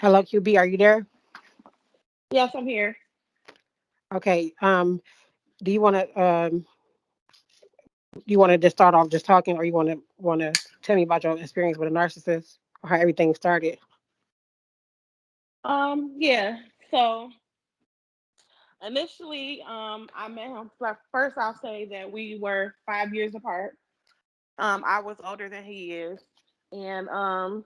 Hello, QB. Are you there? Yes, I'm here. Okay. Do you want to just start off just talking, or you want to tell me about your experience with a narcissist or how everything started? Yeah. So initially, I met him. Like, first, I'll say that we were 5 years apart. I was older than he is, and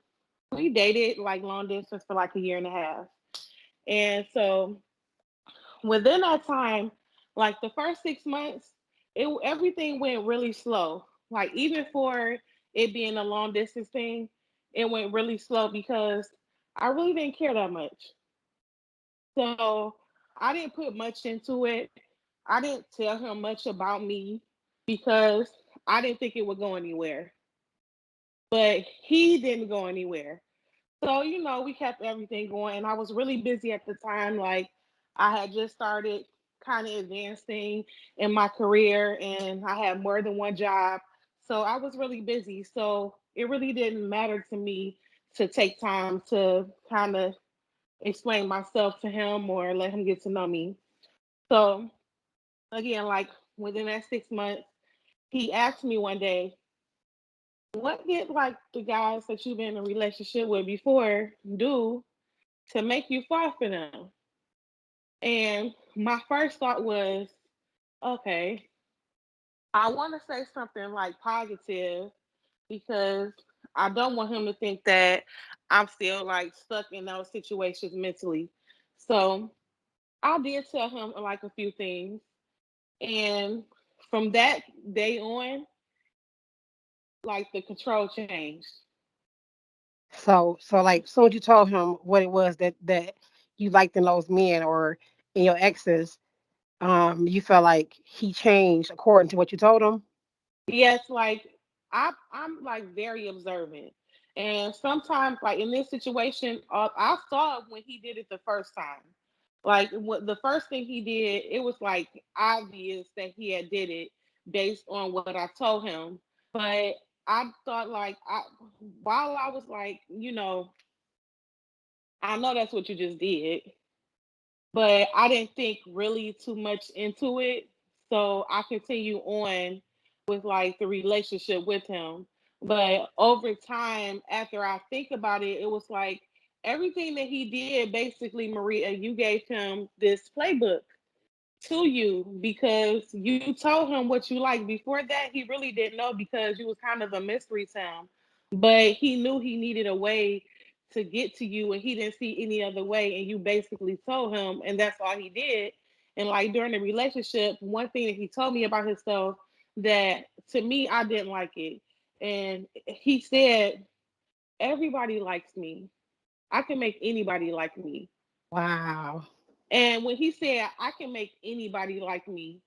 we dated like long distance for like a year and a half. And so within that time, like the first 6 months, it everything went really slow. Like even for it being a long distance thing, it went really slow because I really didn't care that much. So I didn't put much into it. I didn't tell him much about me because I didn't think it would go anywhere. But he didn't go anywhere. So, we kept everything going. And I was really busy at the time. Like, I had just started kind of advancing in my career and I had more than one job. So, I was really busy. So, it really didn't matter to me to take time to kind of explain myself to him or let him get to know me. So, again, like within that 6 months, he asked me one day, what did like the guys that you've been in a relationship with before do to make you fall for them? And my first thought was, okay, I want to say something like positive because I don't want him to think that I'm still like stuck in those situations mentally. So I did tell him like a few things. And from that day on, like the control changed. So like, soon as you told him what it was that you liked in those men or in your exes, you felt like he changed according to what you told him. Yes, like I'm like very observant. And sometimes like in this situation, I saw it when he did it the first time. Like what the first thing he did, it was like obvious that he had did it based on what I told him. But I thought like while I was like, I know that's what you just did, but I didn't think really too much into it. So I continue on with like the relationship with him. But over time, after I think about it, it was like everything that he did, basically, Maria, you gave him this playbook to you because you told him what you liked. Before that, he really didn't know because you was kind of a mystery to him. But he knew he needed a way to get to you and he didn't see any other way and you basically told him and that's all he did. And like during the relationship, one thing that he told me about himself that to me I didn't like it. And he said, everybody likes me. I can make anybody like me. Wow. And when he said I can make anybody like me,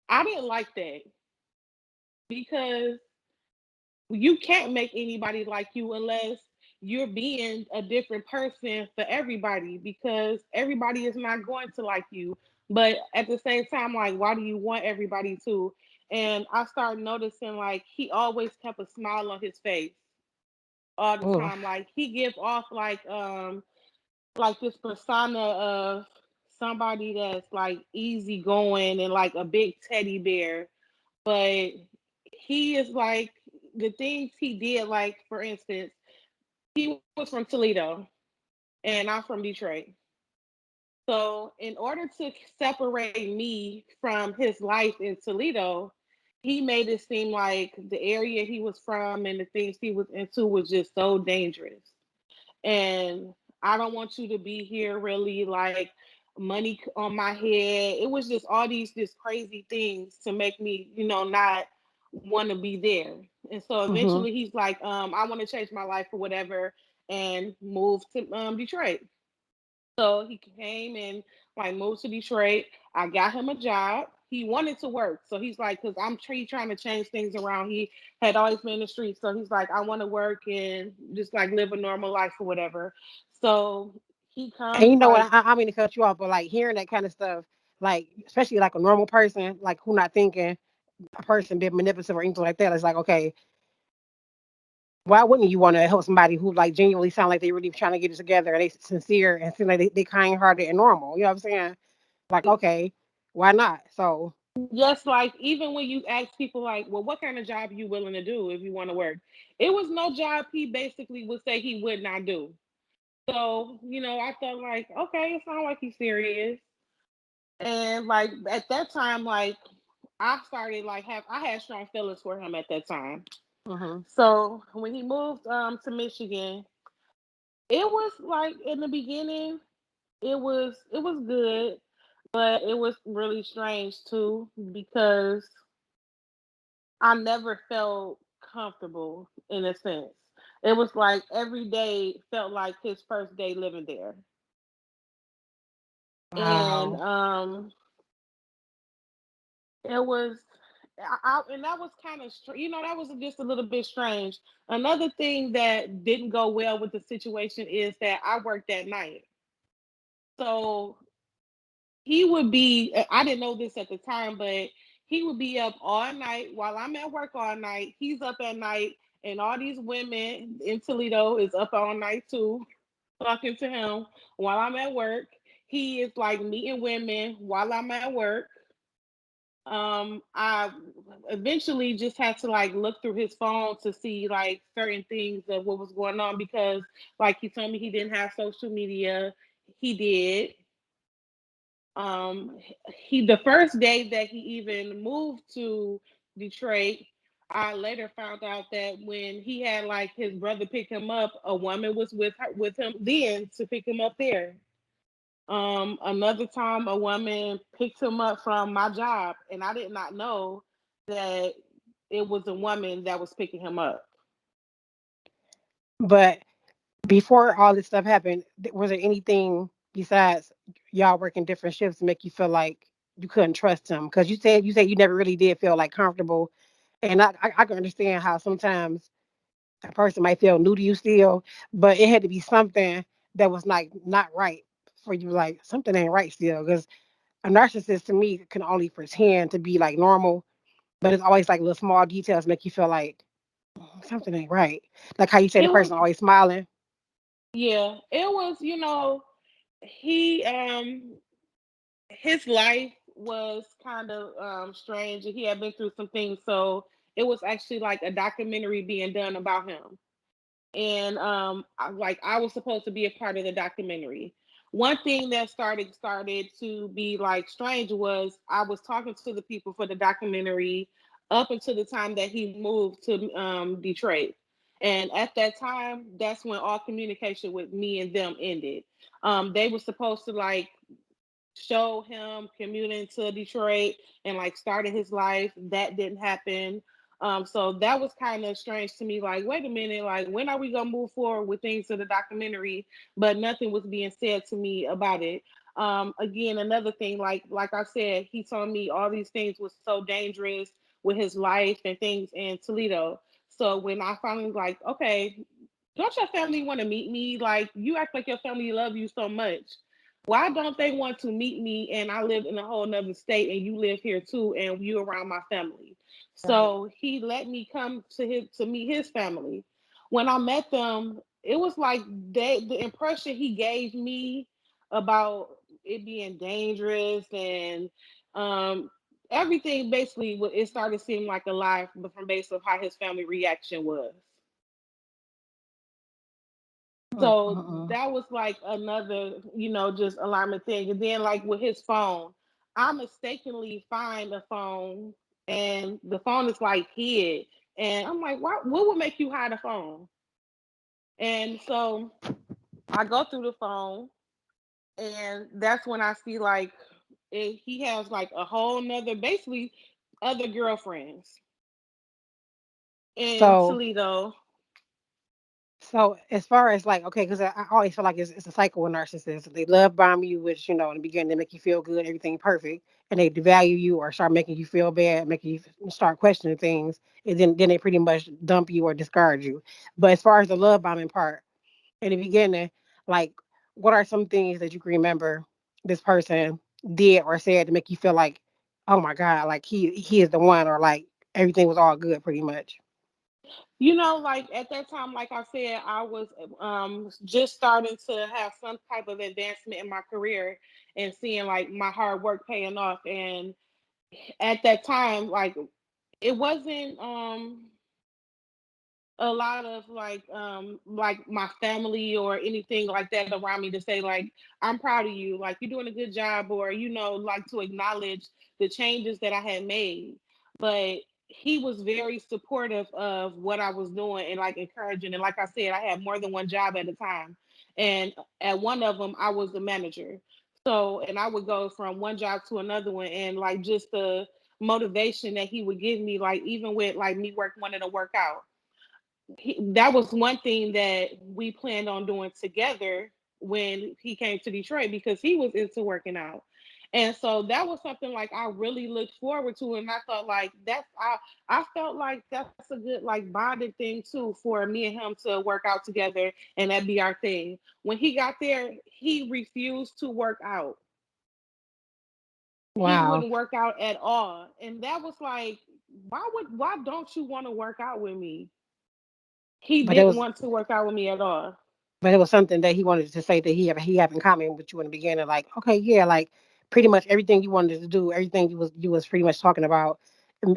I didn't like that because you can't make anybody like you unless you're being a different person for everybody because everybody is not going to like you. But at the same time, like, why do you want everybody to? And I started noticing like he always kept a smile on his face all the Ooh. time. Like he give off like this persona of somebody that's like easygoing and like a big teddy bear, but he is like the things he did. Like for instance, he was from Toledo and I'm from Detroit. So in order to separate me from his life in Toledo, he made it seem like the area he was from and the things he was into was just so dangerous. And I don't want you to be here really like money on my head. It was just all these just crazy things to make me, not want to be there. And so Hmm. eventually he's like, I want to change my life or whatever and move to Detroit. So he came and like moved to Detroit. I got him a job. He wanted to work. So he's like, because trying to change things around. He had always been in the streets. So he's like, I want to work and just like live a normal life or whatever. So he And comes you know what? like, I mean to cut you off, but like hearing that kind of stuff, like especially like a normal person, like who not thinking a person being manipulative or anything like that, it's like okay, Why wouldn't you want to help somebody who like genuinely sound like they really trying to get it together and they sincere and seem like they kind hearted and normal? You know what I'm saying? Like, okay, why not? So, Yes, like even when you ask people like, well, what kind of job are you willing to do if you want to work? It was no job he basically would say he would not do. So, I felt like, okay, it sounds like he's serious. And like at that time, like I started like I had strong feelings for him at that time. hmm So when he moved to Michigan, it was like in the beginning, it was good, but it was really strange too because I never felt comfortable in a sense. It was like every day felt like his first day living there. And wow. it was and that was kind of that was just a little bit strange. Another thing that didn't go well with the situation is that I worked at night. So he would be I didn't know this at the time, but he would be up all night while I'm at work all night. He's up at night, and all these women in Toledo is up all night too, talking to him while I'm at work. He is like meeting women while I'm at work. I eventually just had to like look through his phone to see like certain things of what was going on because like he told me he didn't have social media. He did. Um, he the first day that he even moved to Detroit, I later found out that when he had like his brother pick him up, a woman was with him then to pick him up there. Another time a woman picked him up from my job, and I did not know that it was a woman that was picking him up. But before all this stuff happened, was there anything besides y'all working different shifts to make you feel like you couldn't trust him? Because you said you never really did feel like comfortable, and I can understand how sometimes a person might feel new to you still, but it had to be something that was like not right for you. Like something ain't right still, because a narcissist to me can only pretend to be like normal, but it's always like little small details make you feel like something ain't right. Like how you say the It was person always smiling. yeah, it was he his life was kind of strange and he had been through some things, so it was actually like a documentary being done about him. And I was supposed to be a part of the documentary. One thing that started to be like strange was I was talking to the people for the documentary up until the time that he moved to Detroit. And at that time, that's when all communication with me and them ended. They were supposed to like show him commuting to Detroit and like starting his life. That didn't happen. So that was kind of strange to me. Like, wait a minute, like when are we gonna move forward with things to the documentary? But nothing was being said to me about it. Again, another thing, like I said, he told me all these things was so dangerous with his life and things in Toledo. So when I finally like, okay, don't your family want to meet me? Like you act like your family love you so much. Why don't they want to meet me and I live in a whole nother state and you live here too and you around my family? Right. So he let me come to meet his family. When I met them, it was like the impression he gave me about it being dangerous and um everything basically it started seeming like a lie from based of how his family reaction was. So Mm-mm. that was like another, just alarming thing. And then like with his phone, I mistakenly find a phone and the phone is like hid. And I'm like, what would make you hide a phone? And so I go through the phone and that's when I see like he has like a whole nother basically other girlfriends in So Toledo. So as far as like, okay, because I always feel like it's a cycle with narcissists. They love bomb you, which in the beginning they make you feel good, everything perfect, and they devalue you or start making you feel bad, making you start questioning things, and then they pretty much dump you or discard you. But as far as the love bombing part, in the beginning, like, what are some things that you can remember this person did or said to make you feel like, oh my God, like he is the one, or like everything was all good, pretty much. Like at that time, like I said, I was just starting to have some type of advancement in my career and seeing like my hard work paying off. And at that time, like it wasn't a lot of like my family or anything like that around me to say like I'm proud of you, like you're doing a good job, or like to acknowledge the changes that I had made. But he was very supportive of what I was doing and like encouraging. And like I said, I had more than one job at a time, and at one of them I was the manager. So, and I would go from one job to another one, and like just the motivation that he would give me, like even with like me wanting to work out, that was one thing that we planned on doing together when he came to Detroit, because he was into working out. And so that was something like I really looked forward to, and I thought like I felt like that's a good like bonding thing too for me and him to work out together, and that be our thing. When he got there, he refused to work out. He Wow. wouldn't work out at all, and that was like, why don't you want to work out with me? He But it didn't was want to work out with me at all. but it was something that he wanted to say that he have in common with you in the beginning. Like, okay, yeah, like pretty much everything you wanted to do, everything you was pretty much talking about.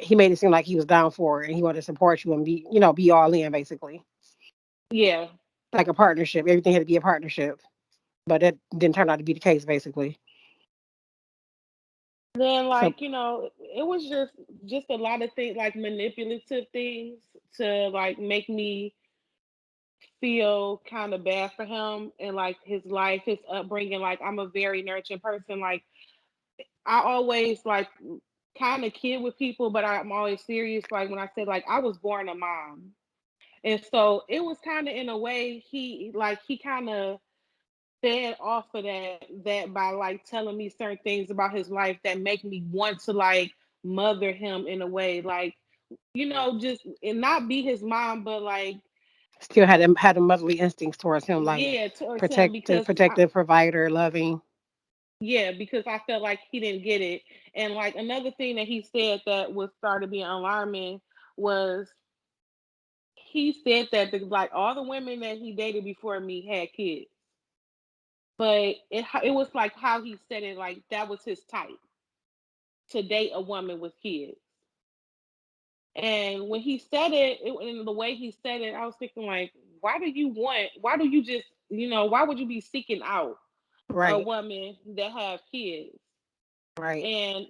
He made it seem like he was down for it and he wanted to support you and be all in basically. Yeah. Like a partnership. Everything had to be a partnership. But that didn't turn out to be the case basically. Then So it was just a lot of things, like manipulative things, to like make me feel kind of bad for him and like his life, his upbringing. Like I'm a very nurturing person. Like I always like kind of kid with people, but I'm always serious. Like when I say like I was born a mom. And so it was kind of in a way he kind of fed off of that by like telling me certain things about his life that make me want to like mother him in a way, like just and not be his mom, but like still had the motherly instincts towards him, like yeah, towards him, protective, because protective, provider, loving. yeah, because I felt like he didn't get it. And like another thing that he said that was started being alarming was he said that like all the women that he dated before me had kids, but it was like how he said it, like that was his type, to date a woman with kids. And when he said in the way he said it, I was thinking like, why do you just, why would you be seeking out a Right, woman that have kids? right. And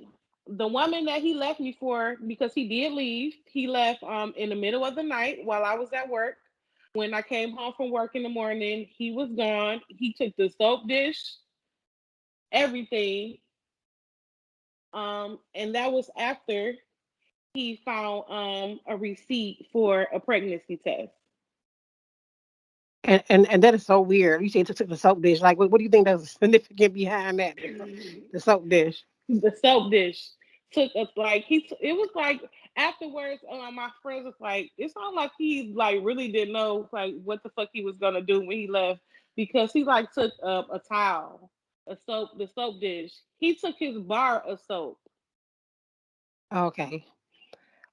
the woman that he left me for, because he did leave, he left in the middle of the night while I was at work. When I came home from work in the morning, he was gone. He took the soap dish, everything. And that was after he found a receipt for a pregnancy test. And that is so weird. You say it took the soap dish. Like, what do you think that's significant behind that? The soap dish. The soap dish took us like it was like afterwards. My friends was like, it sounded like he like really didn't know like what the fuck he was gonna do when he left, because he like took a towel, the soap dish. He took his bar of soap. Okay.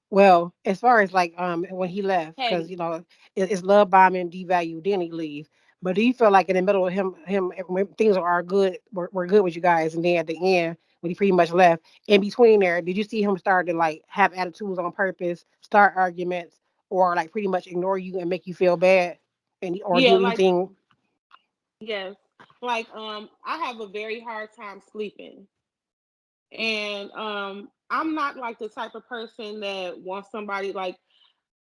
Well, as far as like when he left, because Hey, it's love bombing, devalue, then he leave. But do you feel like in the middle of him when things are good, were good with you guys, and then at the end when he pretty much left, in between there, did you see him start to like have attitudes on purpose, start arguments, or like pretty much ignore you and make you feel bad, and or yeah, do like anything? yes, like I have a very hard time sleeping. And I'm not like the type of person that wants somebody like,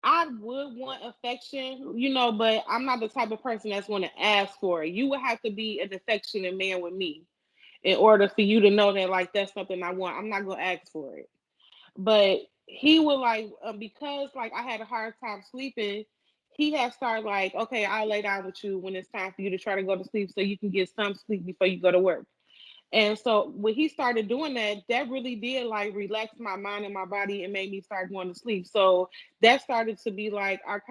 I would want affection, but I'm not the type of person that's going to ask for it. You would have to be an affectionate man with me in order for you to know that like that's something I want. I'm not going to ask for it. But he would like, because like I had a hard time sleeping. He had started like, okay, I'll lay down with you when it's time for you to try to go to sleep, so you can get some sleep before you go to work. And so when he started doing that, that really did like relax my mind and my body and made me start going to sleep. So that started to be like our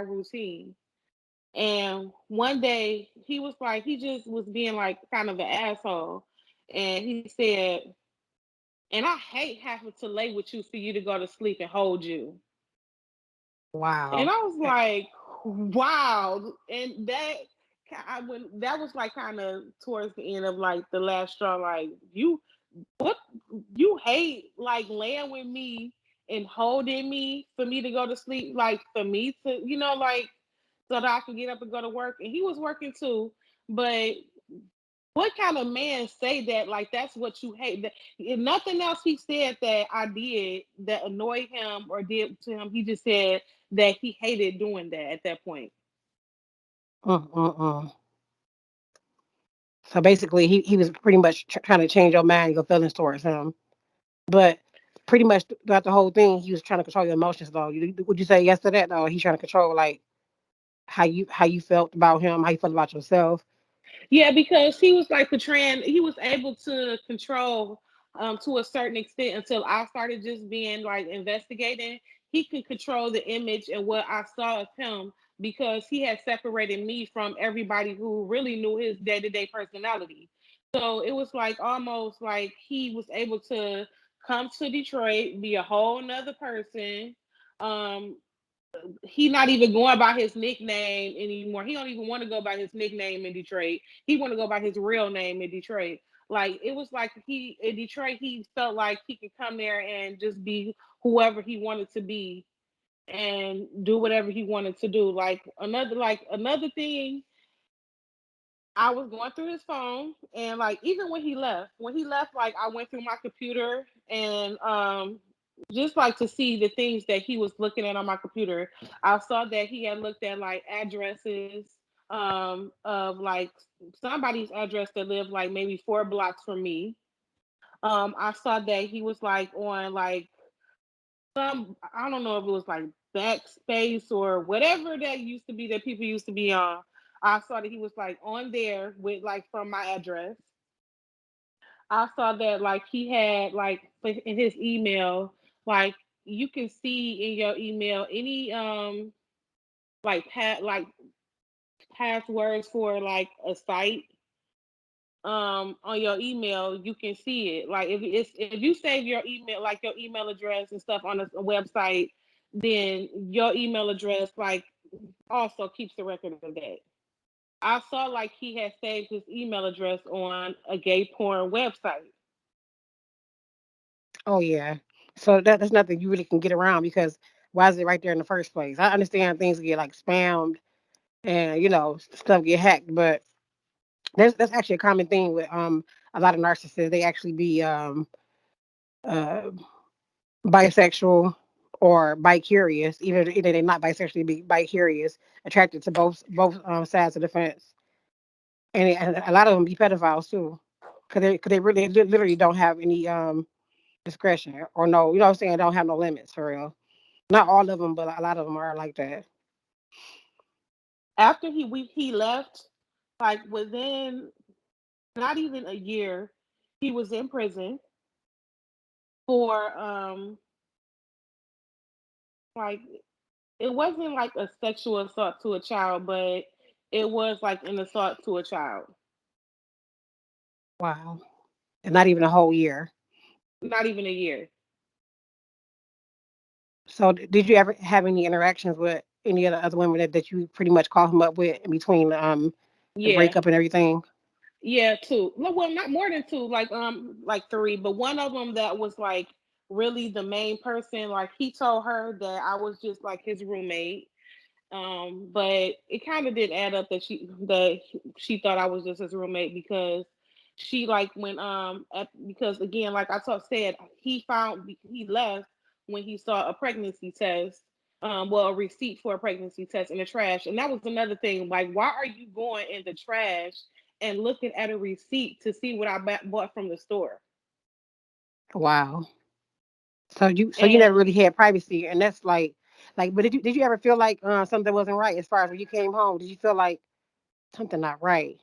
routine. And one day he was like, he just was being like kind of an asshole. And he said, and I hate having to lay with you for you to go to sleep and hold you. Wow. And I was like, wow. And when that was like kind of towards the end of like the last straw, like what you hate like laying with me and holding me for me to go to sleep, like for me to, like so that I can get up and go to work. And he was working too, but what kind of man say that? Like that's what you hate. If nothing else he said that I did that annoyed him or did to him, he just said that he hated doing that at that point. Mm-mm-mm. So basically, he was pretty much trying to change your mind, your feelings towards him. But pretty much throughout the whole thing, he was trying to control your emotions. Though, would you say yes to that? Though he's trying to control like how you felt about him, how you felt about yourself. Yeah, because he was like portraying, he was able to control to a certain extent until I started just being like investigating. He could control the image and what I saw of him because he had separated me from everybody who really knew his day to day personality. So it was like almost like he was able to come to Detroit, be a whole nother person. Um, he not even going by his nickname anymore. He don't even want to go by his nickname in Detroit. He want to go by his real name in Detroit. Like it was like he in Detroit, he felt like he could come there and just be whoever he wanted to be and do whatever he wanted to do. Like another thing, I was going through his phone and like even when he left, like I went through my computer and just like to see the things that he was looking at on my computer. I saw that he had looked at like addresses of like somebody's address that lived like maybe 4 blocks from me. I saw that he was like on like some, I don't know if it was like Backspace or whatever that used to be that people used to be on. I saw that he was like on there with like from my address. I saw that like he had like in his email, like you can see in your email any like passwords for like a site on your email, you can see it. Like if you save your email, like your email address and stuff on a website, then your email address like also keeps the record of that. I saw like he had saved his email address on a gay porn website. Oh yeah. So that's nothing you really can get around because why is it right there in the first place? I understand things get like spammed and stuff get hacked, but that's actually a common thing with a lot of narcissists. They actually be uh bisexual or bi-curious. Either they're not bisexually, be bi-curious, attracted to both sides of the fence, and a lot of them be pedophiles too, because they really literally don't have any discretion or no, you know what I'm saying, don't have no limits for real. Not all of them, but a lot of them are like that. After he left, like within not even a year, he was in prison for like it wasn't like a sexual assault to a child, but it was like an assault to a child. Wow, and not even a whole year. Not even a year. So did you ever have any interactions with any of the other women that you pretty much called him up with in between the Yeah. breakup and everything? Yeah, two. No, well, not more than two, like three, but one of them that was like really the main person, like he told her that I was just like his roommate. But it kind of did add up that she thought I was just his roommate because she like when because again like said he left when he saw a pregnancy test, well, a receipt for a pregnancy test in the trash. And that was another thing, like why are you going in the trash and looking at a receipt to see what I bought from the store? Wow. So you never And really had privacy, and that's like. But did you ever feel like something wasn't right as far as when you came home? Did you feel like something not right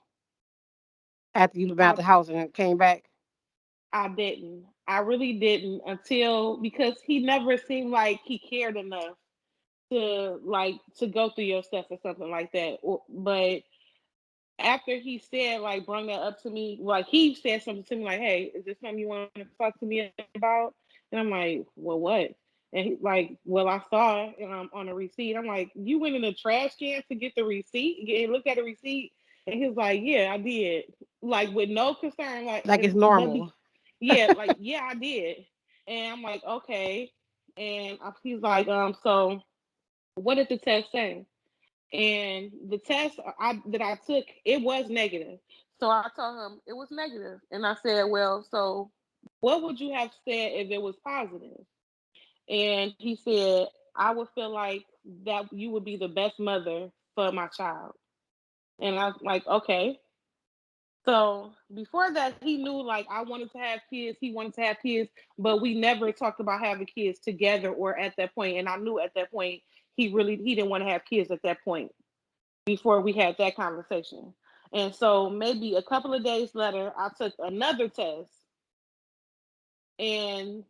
after you been out I the house and came back? I didn't. I really didn't until because he never seemed like he cared enough to go through your stuff or something like that. But after he said like bring that up to me, like he said something to me like, "Hey, is this something you want to talk to me about?" And I'm like, "Well, what?" And he like, well, I saw it on a receipt. I'm like, you went in the trash can to get the receipt and look at the receipt? And he was like, yeah, I did. Like with no concern, like Like it's and nothing. normal. Yeah, like yeah, I did. And I'm like, okay. And he's like, so what did the test say? And the test that I took, it was negative. So I told him it was negative, and I said, well, so what would you have said if it was positive? And he said, I would feel like that you would be the best mother for my child. And I was like, okay. So before that, he knew like I wanted to have kids. He wanted to have kids, but we never talked about having kids together or at that point. And I knew at that point he didn't want to have kids at that point before we had that conversation. And so maybe a couple of days later, I took another test, and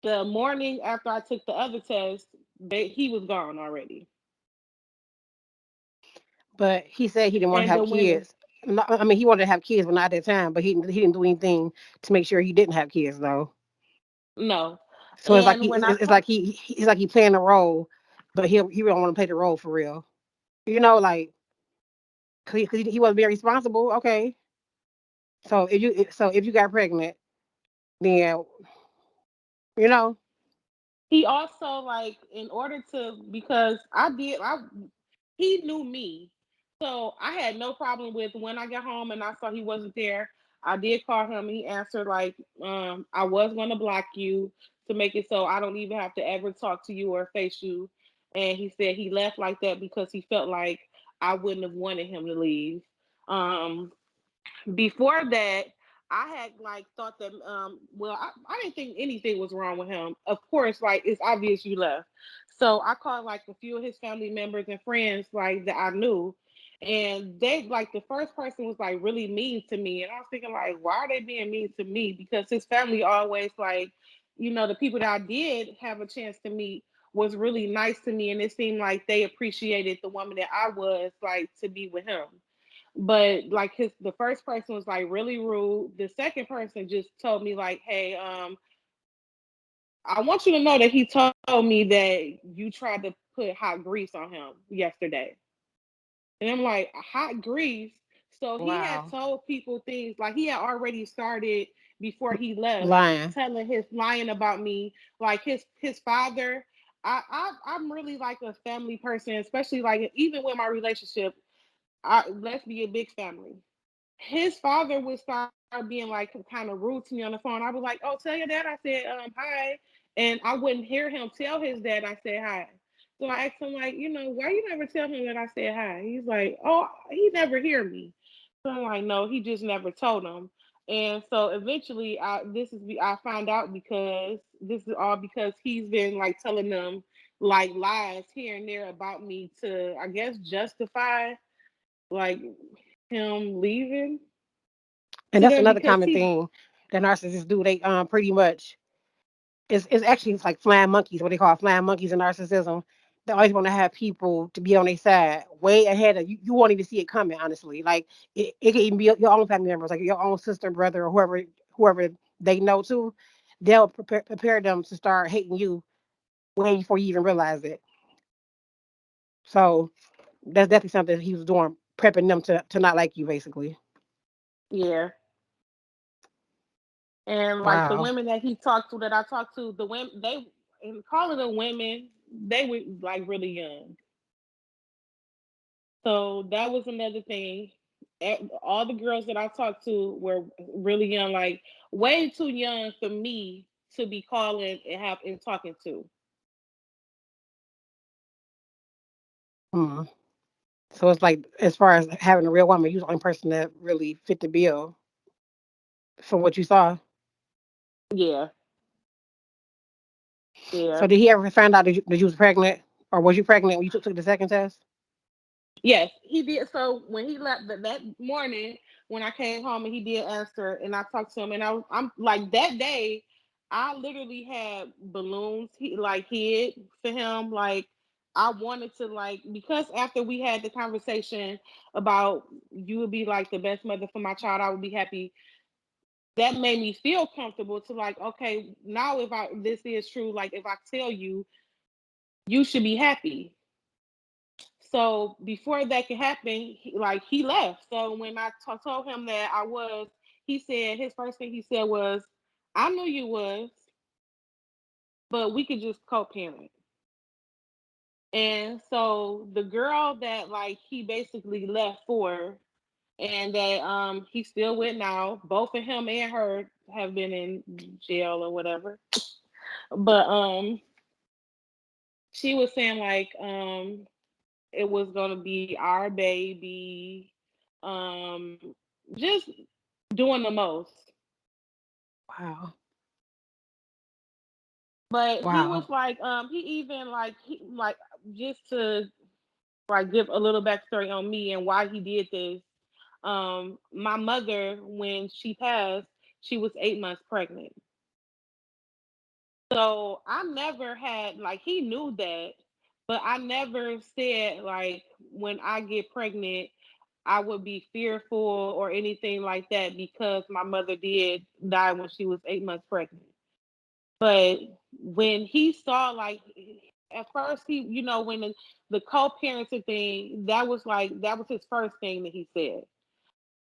the morning after I took the other test, he was gone already. But he said he didn't want to And have the women, kids. I mean, he wanted to have kids, but not at that time. But he didn't do anything to make sure he didn't have kids though. no. So it's like And when I it's talk, like it's like he playing a role, but he don't want to play the role for real. You know, like cause he wasn't very responsible. Okay, so if you got pregnant, then you know, he also like in order to because I he knew me. So I had no problem with when I got home and I saw he wasn't there. I did call him. He answered like, I was gonna block you to make it so I don't even have to ever talk to you or face you. And he said he left like that because he felt like I wouldn't have wanted him to leave. Um, Before that, I had like thought that well, I didn't think anything was wrong with him. Of course, like it's obvious you left. So I called like a few of his family members and friends like that I knew. And they like the first person was like really mean to me. And I was thinking like, why are they being mean to me? Because his family always like, the people that I did have a chance to meet was really nice to me. And it seemed like they appreciated the woman that I was like to be with him. But like the first person was like really rude. The second person just told me like, hey, I want you to know that he told me that you tried to put hot grease on him yesterday. And I'm like, hot grease. So he had wow, told people things like he had already started before he left lying. telling his lying about me. Like his father. I'm really like a family person, especially like even with my relationship. Let's be a big family. His father would start being like kind of rude to me on the phone. I was like, "Oh, tell your dad I said hi," and I wouldn't hear him tell his dad I said hi. So I asked him like, why you never tell him that I said hi? He's like, "Oh, he never hear me." So I'm like, "No, he just never told him." And so eventually, I found out because this is all because he's been like telling them like lies here and there about me to, I guess, justify like him leaving And to that's them another because common thing that narcissists do. They pretty much it's actually it's like flying monkeys, what they call flying monkeys in narcissism. They always want to have people to be on their side, way ahead of you. You won't even see it coming, honestly. Like it can even be your own family members, like your own sister, brother, or whoever they know too. They'll prepare them to start hating you way before you even realize it. So that's definitely something he was doing, prepping them to not like you, basically. yeah. And like the Wow. women that he talked to that I talked to, the women they and calling them women, they were like really young. So that was another thing. All the girls that I talked to were really young, like way too young for me to be calling and talking to. Hmm. So it's like, as far as having a real woman, you the only person that really fit the bill from what you saw. Yeah, So yeah. did he ever find out that you was pregnant, or was you pregnant when you took the second test? Yes, he did. So when he left that morning, when I came home and he did answer, and I talked to him, and I'm like that day, I literally had balloons like hid for him. Like I wanted to like because after we had the conversation about you would be like the best mother for my child, I would be happy. that made me feel comfortable to like, okay, now if I this is true, like if I tell you, you should be happy. So before that could happen, he left. So when told him that I was, he said his first thing he said was, "I knew you was, but we could just co-parent." And so the girl that like he basically left for, and that he's still with now, both of him and her have been in jail or whatever. But she was saying like it was gonna be our baby, just doing the most. Wow. But he Wow. was like, he even like he like just to like give a little backstory on me and why he did this. My mother, when she passed, she was 8 months pregnant. So I never had like he knew that, but I never said like when I get pregnant, I would be fearful or anything like that because my mother did die when she was 8 months pregnant. But when he saw like at first he, when the co-parenting thing, that was his first thing that he said.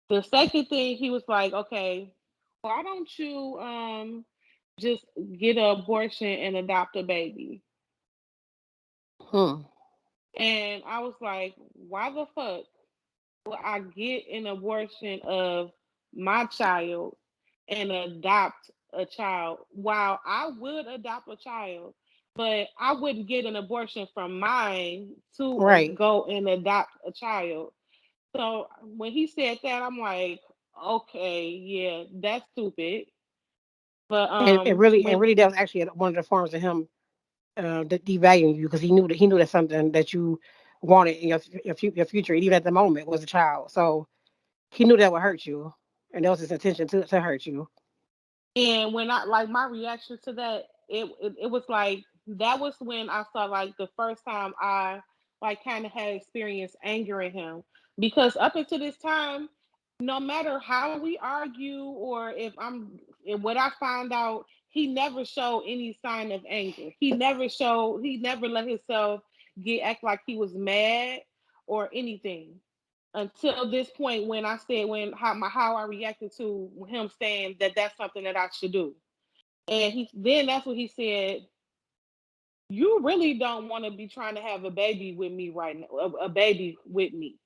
The second thing he was like, okay, why don't you just get an abortion and adopt a baby? Hmm. And I was like, why the fuck would I get an abortion of my child and adopt a child? While I would adopt a child, but I wouldn't get an abortion from mine to Right. go and adopt a child. So when he said that, I'm like, okay, yeah, that's stupid. But And when really, that was actually one of the forms of him devaluing you because he knew that something that you wanted in your future, even at the moment, was a child. So he knew that would hurt you, and that was his intention to hurt you. And when I like my reaction to that, it was like that was when I saw like the first time I like kind of had experienced anger in him because up until this time, no matter how we argue or if what I find out, he never showed any sign of anger. He never let himself get act like he was mad or anything until this point when I said how I reacted to him saying that that's something that I should do. And he then that's what he said, you really don't want to be trying to have a baby with me right now, a baby with me.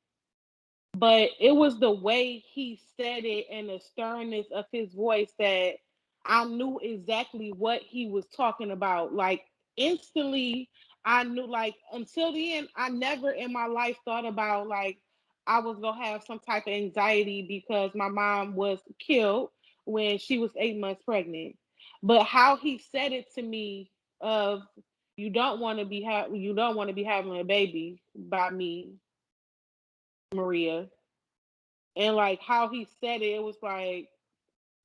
But it was the way he said it and the sternness of his voice that I knew exactly what he was talking about. Like instantly, I knew. Like until the end, I never in my life thought about like I was gonna have some type of anxiety because my mom was killed when she was 8 months pregnant. But how he said it to me of you don't want to be having a baby by me, Maria, and like how he said it, it was like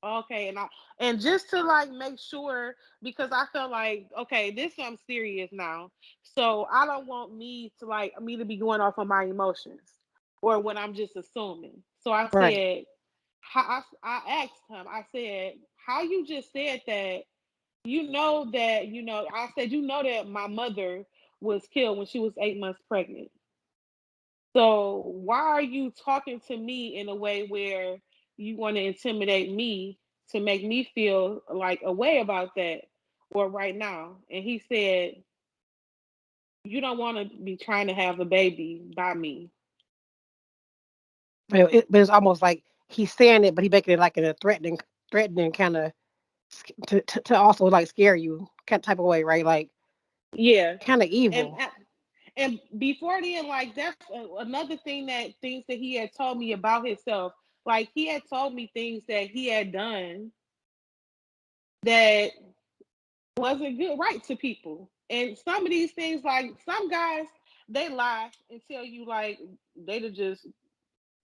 okay, and just to like make sure because I felt like okay, this is something serious now, so I don't want me to be going off on my emotions or when I'm just assuming. So I Right. said, I asked him, I said, how you just said that. I said, that my mother was killed when she was 8 months pregnant. So why are you talking to me in a way where you want to intimidate me to make me feel like a way about that or right now? And he said, you don't want to be trying to have a baby by me. But it's almost like he's saying it, but he making it like in a threatening kind of to also like scare you kind of type of way, right? Like Yeah. kind of And evil. and before then, like that's another thing that things that he had told me about himself. Like he had told me things that he had done that wasn't good right to people. And some of these things, like some guys, they lie and tell you like they'd have just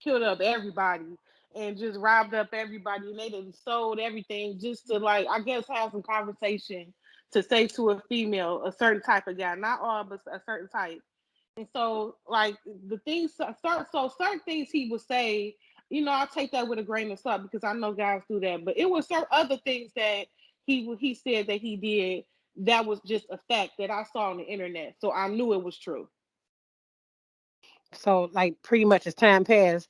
killed up everybody and just robbed up everybody and they'd have sold everything just to like I guess have some conversation to say to a female, a certain type of guy, not all, but a certain type. And so, like the things, so certain things he would say, I take that with a grain of salt because I know guys do that. But it was some other things that he said that he did that was just a fact that I saw on the internet, so I knew it was true. So like pretty much as time passed,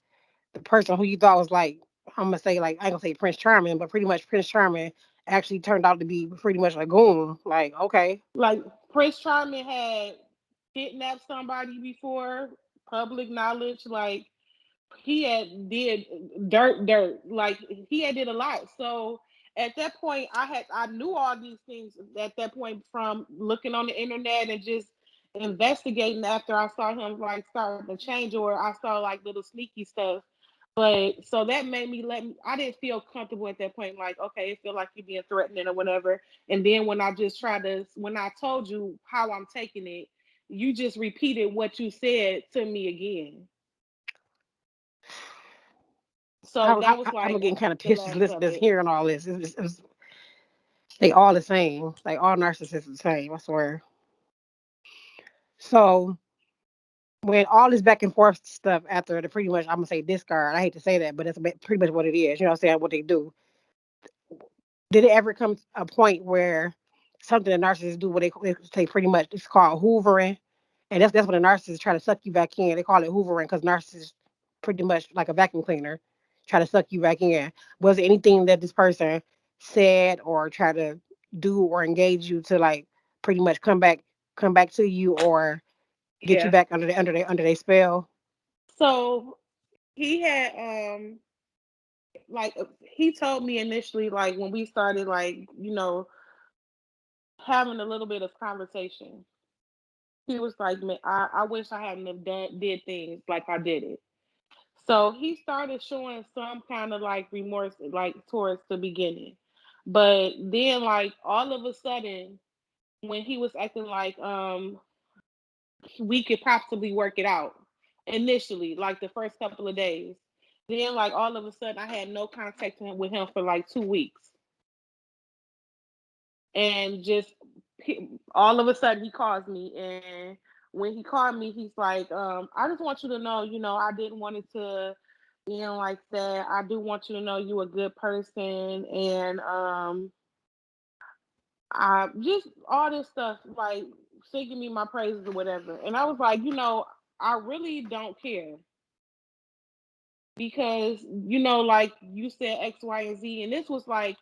the person who you thought was like, I'm gonna say like I ain't gonna say Prince Charming, but pretty much Prince Charming actually turned out to be pretty much a goon. Like, okay. Like Prince Charming had kidnapped somebody before, public knowledge. Like he had did dirt like he had did a lot. So at that point I knew all these things at that point from looking on the internet and just investigating after I saw him like starting to change, or I saw like little sneaky stuff. But so that made me I didn't feel comfortable at that point, like okay, it feel like you're being threatening or whatever. And then when I told you how I'm taking it, you just repeated what you said to me again. So that was I'm like getting kind of the pissed just last of listening, just it. hearing all this. They all the same. Like all narcissists the same. I swear. So when all this back and forth stuff after the pretty much I'm gonna say discard. I hate to say that, but that's pretty much what it is. You know what I'm saying? What they do. Did it ever come to a point where something the narcissists do, what they say pretty much it's called hoovering, and that's when the narcissists try to suck you back in. They call it hoovering because narcissists pretty much like a vacuum cleaner try to suck you back in. Was there anything that this person said or try to do or engage you to like pretty much come back to you or get you Yeah. back under their spell? So he had like he told me initially, like when we started like, having a little bit of conversation. He was like, "Man, I wish I hadn't have did things like I did it." So he started showing some kind of like remorse like towards the beginning. But then like all of a sudden when he was acting like we could possibly work it out initially, like the first couple of days. Then, like all of a sudden, I had no contact with him for like 2 weeks, and just all of a sudden he calls me, and when he called me, he's like, "I just want you to know, I didn't want it to end like that. I do want you to know you a good person, and I just all this stuff like singing me my praises or whatever." And I was like, I really don't care because like you said X, Y, and Z, and this was like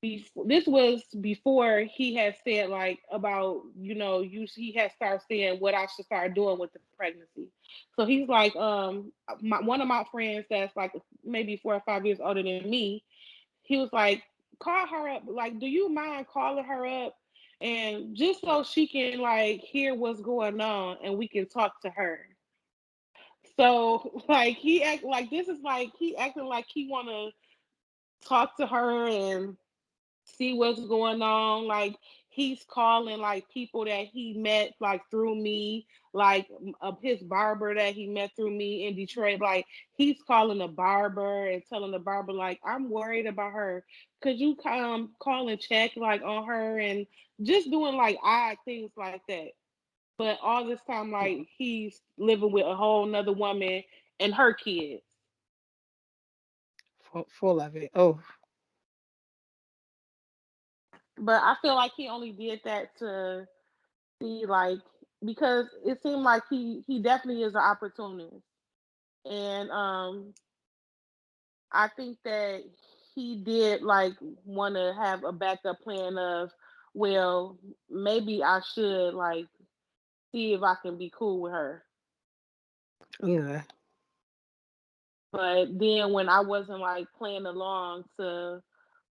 this was before he had said like about he had started saying what I should start doing with the pregnancy. So he's like, one of my friends that's like maybe 4 or 5 years older than me, he was like, call her up. Like, do you mind calling her up? And just so she can like hear what's going on and we can talk to her. So like he act like this is like he acting like he wanna talk to her and see what's going on. Like he's calling like people that he met like through me, like his barber that he met through me in Detroit. Like he's calling the barber and telling the barber like I'm worried about her. Could you come call and check like on her and just doing like odd things like that. But all this time like he's living with a whole nother woman and her kids. Full of it. Oh, But I feel like he only did that to see like because it seemed like he definitely is an opportunist. And I think that he did like want to have a backup plan of, well, maybe I should like see if I can be cool with her. yeah. But then when I wasn't like playing along to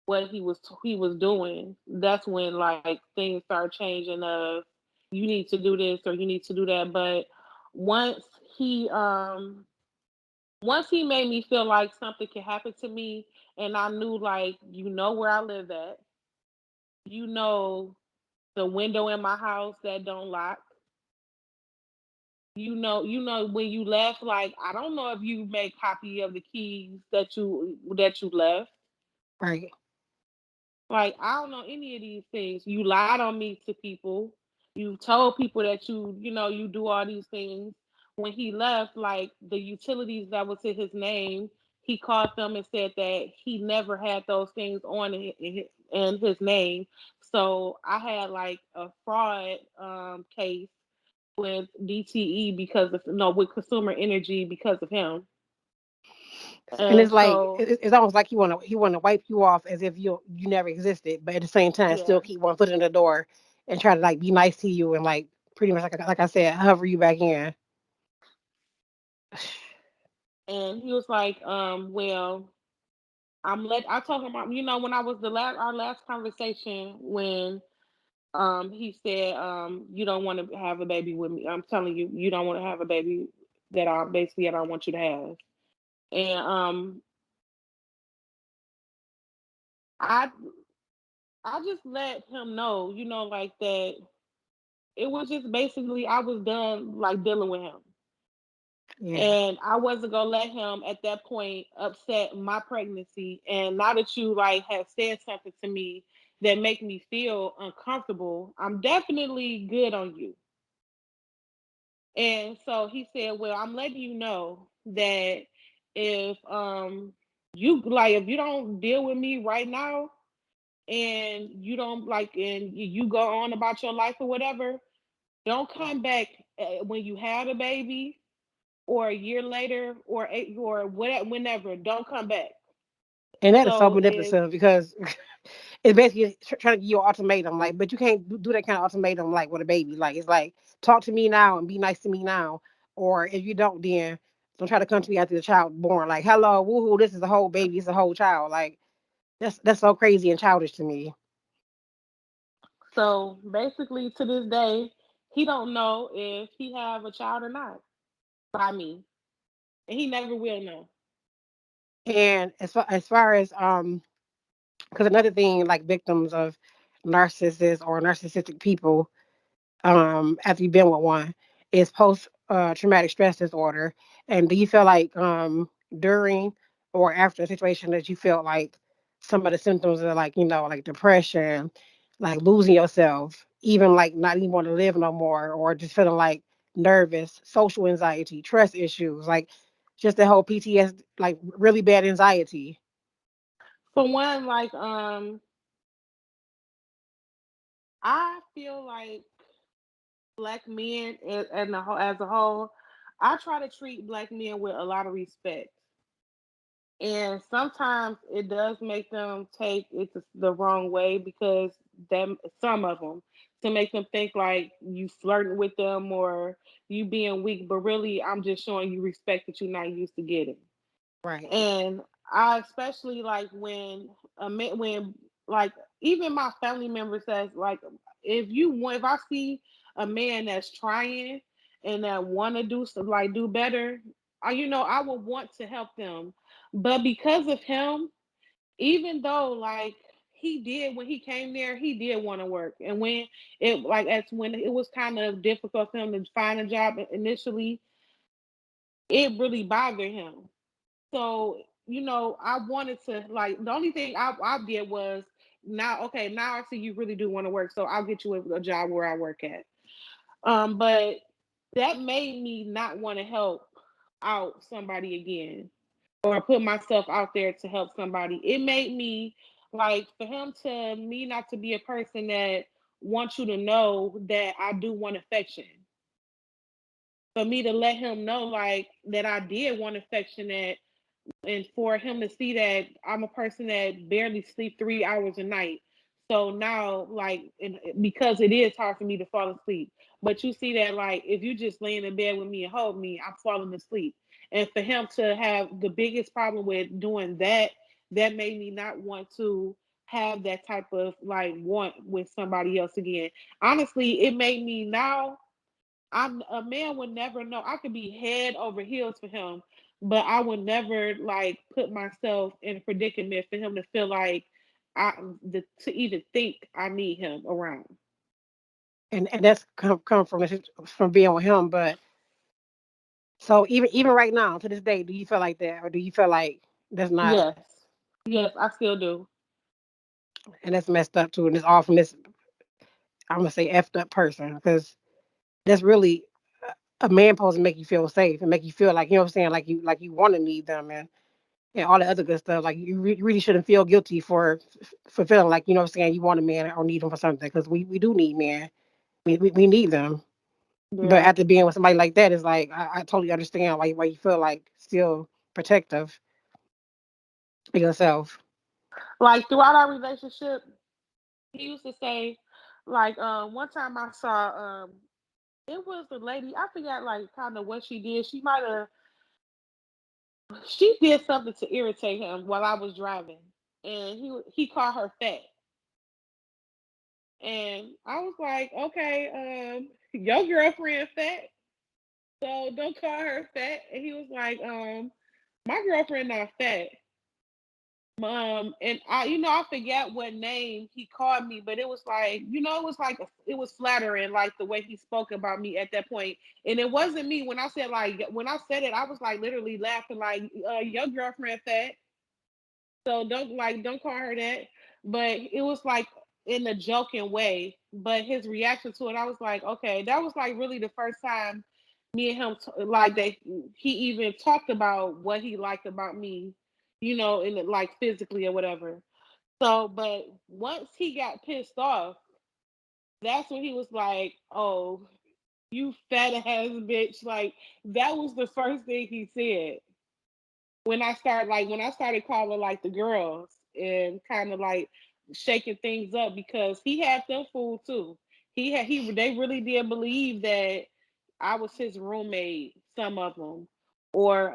what he was doing, that's when like things start changing of you need to do this or you need to do that. But once he um once he made me feel like something could happen to me, and I knew like where I live at, you know the window in my house that don't lock, you know when you left, like I don't know if you made copy of the keys that you left. Right. Like, I don't know any of these things. You lied on me to people. You told people that you do all these things. When he left, like the utilities that was in his name, he called them and said that he never had those things on in his name. So I had like a fraud case with DTE because of no with Consumer Energy because of him. And And it's like so it's almost like he want to wipe you off as if you never existed, but at the same time yeah, still keep one foot in the door and try to like be nice to you and like pretty much like I said hover you back in. and he was like, well, I told him, when I was our last conversation when he said, you don't want to have a baby with me. I'm telling you, you don't want to have a baby that I want you to have. And I I just let him know, like that it was just basically I was done like dealing with him. Yeah. And I wasn't gonna let him at that point upset my pregnancy. And now that you like have said something to me that make me feel uncomfortable, I'm definitely good on you. And so he said, well, I'm letting you know that if if you don't deal with me right now and you don't like and you go on about your life or whatever, don't come back when you have a baby or a year later or whatever whenever. Don't come back. And that is so So if manipulative because it's basically trying to give you an ultimatum, like, but you can't do that kind of ultimatum like with a baby. Like, it's like, talk to me now and be nice to me now, or if you don't, then don't try to come to me after the child born. Like, hello, woohoo, this is a whole baby, it's a whole child. Like, that's so crazy and childish to me. so basically to this day, he don't know if he have a child or not by me, and he never will know. And as far as because another thing, like victims of narcissists or narcissistic people, after you've been with one is post traumatic stress disorder. And do you feel like during or after a situation that you felt like some of the symptoms are like, like depression, like losing yourself, even like not even want to live no more, or just feeling like nervous, social anxiety, trust issues, like just the whole PTS, like really bad anxiety. For one, like I feel like black men as a whole, I try to treat black men with a lot of respect. And sometimes it does make them take it the wrong way because them some of them to make them think like you flirting with them or you being weak, but really I'm just showing you respect that you're not used to getting. Right. And I especially like when like even my family members says like if I see a man that's trying and that want to do better, I would want to help them. But because of him, even though like he did when he came there, he did want to work, and when when it was kind of difficult for him to find a job initially, it really bothered him. So, I wanted to like the only thing I did was now I see you really do want to work, so I'll get you a job where I work at. But that made me not want to help out somebody again or put myself out there to help somebody. It made me like for him to me not to be a person that wants you to know that I do want affection. For me to let him know like that I did want affection, that and for him to see that I'm a person that barely sleep 3 hours a night. So now, because it is hard for me to fall asleep, but you see that like if you just laying in bed with me and hold me, I'm falling asleep. And for him to have the biggest problem with doing that, that made me not want to have that type of like want with somebody else again. Honestly, it made me now I'm a man would never know. I could be head over heels for him, but I would never like put myself in a predicament for him to feel like to even think I need him around. And that's come from being with him. But so even right now to this day, do you feel like that, or do you feel like that's not, Yes, yes, I still do. and that's messed up too, and it's all from this, I'm gonna say effed up person, because that's really a man supposed to make you feel safe and make you feel like, what I'm saying, like you want to need them, and all the other good stuff. Like you really shouldn't feel guilty for feeling like, you know what I'm saying, you want a man or need him for something, because we do need men. We need them. But Yeah. after being with somebody like that, it's like I totally understand why you feel like still protective of yourself. Like throughout our relationship, he used to say, like, one time I saw, it was a lady. I forgot like kind of what she did. She did something to irritate him while I was driving, and he called her fat, and I was like, okay, your girlfriend fat, so don't call her fat. And he was like, my girlfriend not fat. And I forget what name he called me, but it was like, it was like it was flattering, like the way he spoke about me at that point. And it wasn't me when I said it, I was like literally laughing, like, your girlfriend fat, so don't call her that. But it was like in a joking way. But his reaction to it, I was like, okay, that was like really the first time me and him like that he even talked about what he liked about me, and like physically or whatever. So, but once he got pissed off, that's when he was like, "Oh, you fat ass bitch!" Like that was the first thing he said when I started calling like the girls and kind of like shaking things up, because he had them fooled too. They really did believe that I was his roommate, some of them, or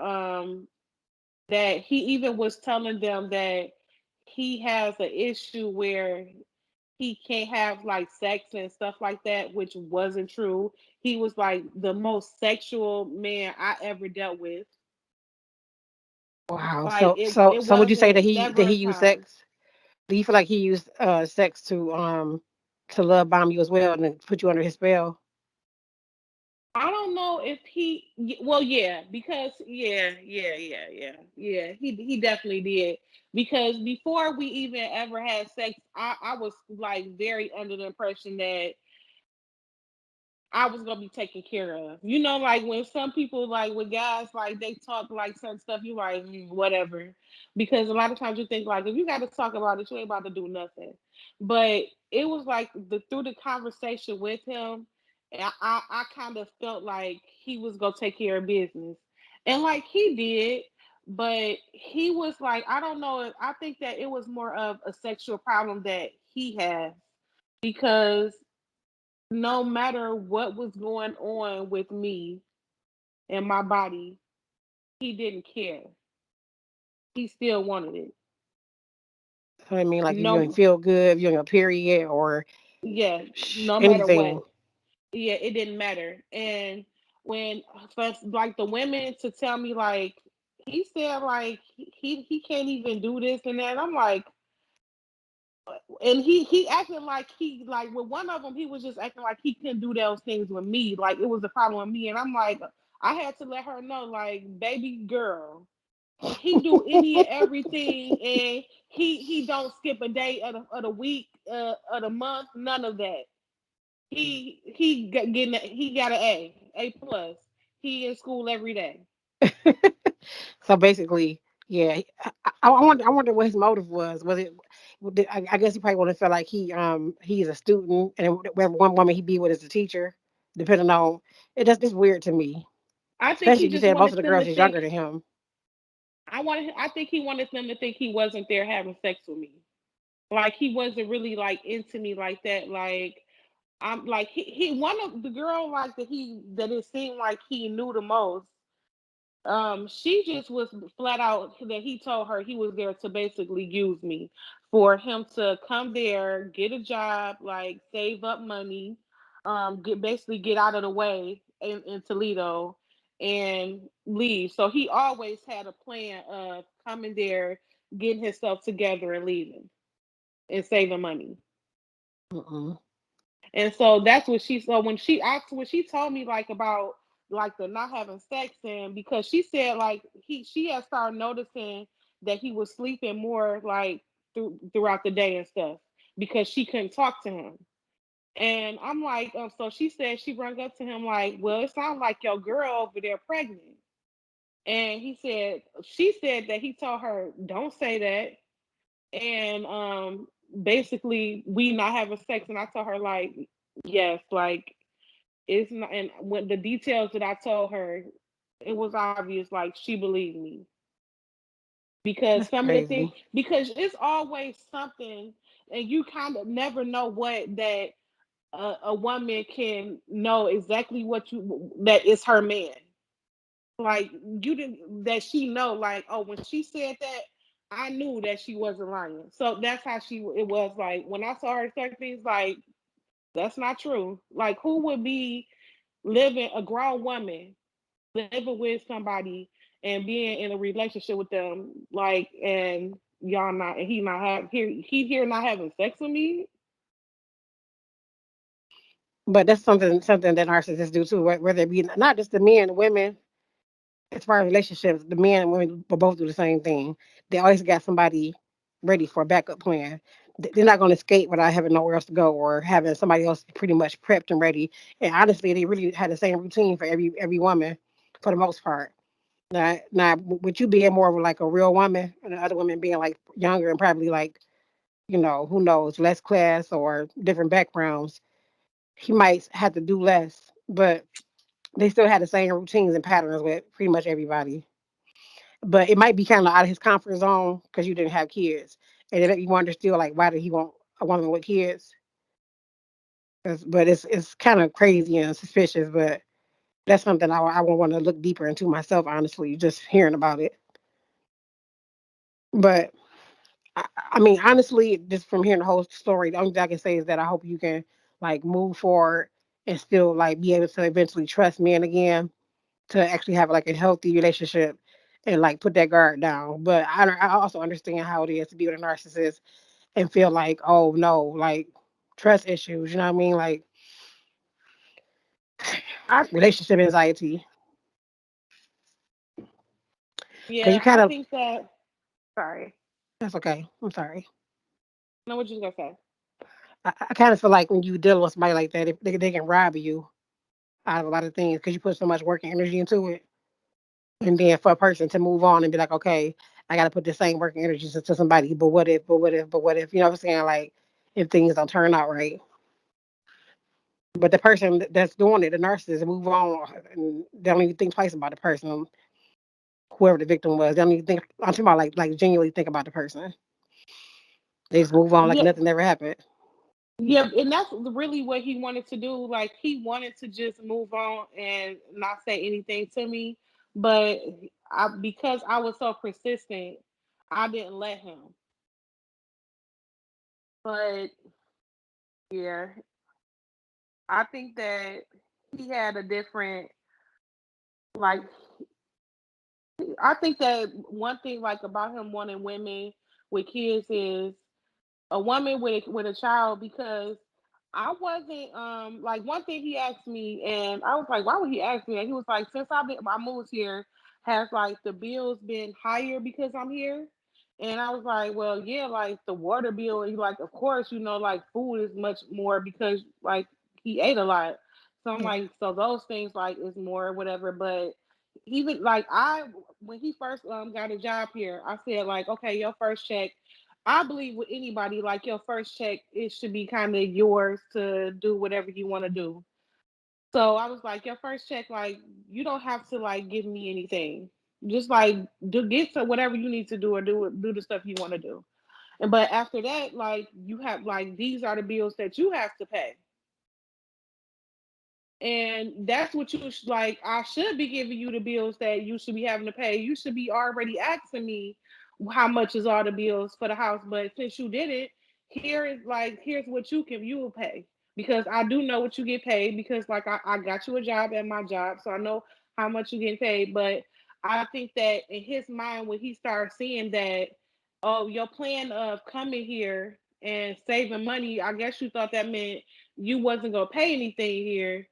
that he even was telling them that he has an issue where he can't have like sex and stuff like that, which wasn't true. He was like the most sexual man I ever dealt with. Wow. Like it So would you say that wasn't he never a used time. sex? Do you feel like he used sex to love bomb you as well and put you under his spell? I don't know if well, yeah, because yeah. He definitely did, because before we even ever had sex, I was like very under the impression that I was gonna be taken care of. Like when some people like with guys like they talk like certain stuff, you like whatever. Because a lot of times you think like if you got to talk about it, you ain't about to do nothing. But it was like through the conversation with him, I kind of felt like he was gonna take care of business, and like he did. But he was like, I don't know. I think that it was more of a sexual problem that he has, because no matter what was going on with me and my body, he didn't care. He still wanted it. I mean, like if you don't No, feel good, if you're on your period or yeah, no matter what. anything. Yeah, it didn't matter. And when first, like the women to tell me like he said like he can't even do this and that. I'm like, and he acting like he like with one of them he was just acting like he couldn't do those things with me, like it was a problem with me. And I'm like, I had to let her know, like, baby girl, he do any and everything, and he don't skip a day of the week, of the month, none of that. He got an A plus. He in school every day. So basically, yeah. I wonder what his motive was. Was it? I guess he probably would have felt like he's a student, and whatever one woman he be with is a teacher, depending on it. That's just weird to me, I think especially he if you just said most wanted of the them to girls is think younger than him. I think he wanted them to think he wasn't there having sex with me. Like he wasn't really like into me like that. Like I'm like he one of the girl like that it seemed like he knew the most. She just was flat out that he told her he was there to basically use me, for him to come there, get a job, like save up money, get out of the way in Toledo and leave. So he always had a plan of coming there, getting himself together and leaving and saving money. Mm-mm. And so that's what she so when she told me like about like the not having sex, and because she said like she had started noticing that he was sleeping more like throughout the day and stuff, because she couldn't talk to him. And I'm like, so she said she rung up to him like, well, it sounds like your girl over there pregnant. And she said that he told her, don't say that. And basically, we not having sex. And I told her, like, yes, like, it's not. And when the details that I told her, it was obvious, like, she believed me. Because That's some of the things, crazy. because it's always something, and you kind of never know what that a woman can know exactly what you that is her man. Like you didn't that she know, like, oh, when she said that, I knew that she wasn't lying. So that's how she it was. Like when I saw her certain things, like that's not true. Like who would be living a grown woman living with somebody and being in a relationship with them, like, and y'all not, and he not have here, he here not having sex with me. But that's something that narcissists do too, whether it be not just the men, the women. As far as relationships, the men and women will both do the same thing. They always got somebody ready for a backup plan. They're not going to escape without having nowhere else to go or having somebody else pretty much prepped and ready. And honestly, they really had the same routine for every woman for the most part. Now, with you being more of like a real woman and the other women being like younger and probably like, who knows, less class or different backgrounds, he might have to do less, but they still had the same routines and patterns with pretty much everybody. But it might be kind of out of his comfort zone because you didn't have kids, and it make you wonder still like why did he want a woman with kids? But it's kind of crazy and suspicious. But that's something I would want to look deeper into myself. Honestly, just hearing about it. But I mean, honestly, just from hearing the whole story, the only thing I can say is that I hope you can like move forward and still like be able to eventually trust men again to actually have like a healthy relationship and like put that guard down. But I also understand how it is to be with a narcissist and feel like, oh no, like trust issues. You know what I mean? Like I relationship anxiety. Because you Yeah, kind I of, think that. Sorry, that's okay. I'm sorry. I know what you was gonna say. I kind of feel like when you deal with somebody like that, if they can rob you out of a lot of things because you put so much work and energy into it. And then for a person to move on and be like, okay, I got to put the same work and energy to somebody. But what if? But what if? But what if? You know what I'm saying? Like, if things don't turn out right. But the person that's doing it, the narcissist, move on and they don't even think twice about the person, whoever the victim was. They don't even think. I'm talking about like genuinely think about the person. They just move on like Yeah, nothing ever happened. yeah, and that's really what he wanted to do. Like he wanted to just move on and not say anything to me, but because I was so persistent, I didn't let him. But yeah, I think that he had a different, like, I think that one thing like about him wanting women with kids is a woman with a child, because I wasn't like, one thing he asked me and I was like, why would he ask me? And he was like, since I moved here, has like the bills been higher because I'm here? And I was like, well, yeah, like the water bill. And he like, of course, like food is much more because like he ate a lot. So I'm Yeah. like, so those things like is more whatever. But even like when he first got a job here, I said like, okay, your first check, I believe with anybody, like your first check, it should be kind of yours to do whatever you want to do. So I was like, your first check, like you don't have to like give me anything. Just like get to whatever you need to do or do the stuff you want to do. And but after that, like you have like these are the bills that you have to pay. And that's what you like. I should be giving you the bills that you should be having to pay. You should be already asking me how much is all the bills for the house. But since you did it, here's what you will pay, because I do know what you get paid, because like I got you a job at my job, so I know how much you get paid. But I think that in his mind, when he started seeing that, oh, your plan of coming here and saving money, I guess you thought that meant you wasn't gonna pay anything here,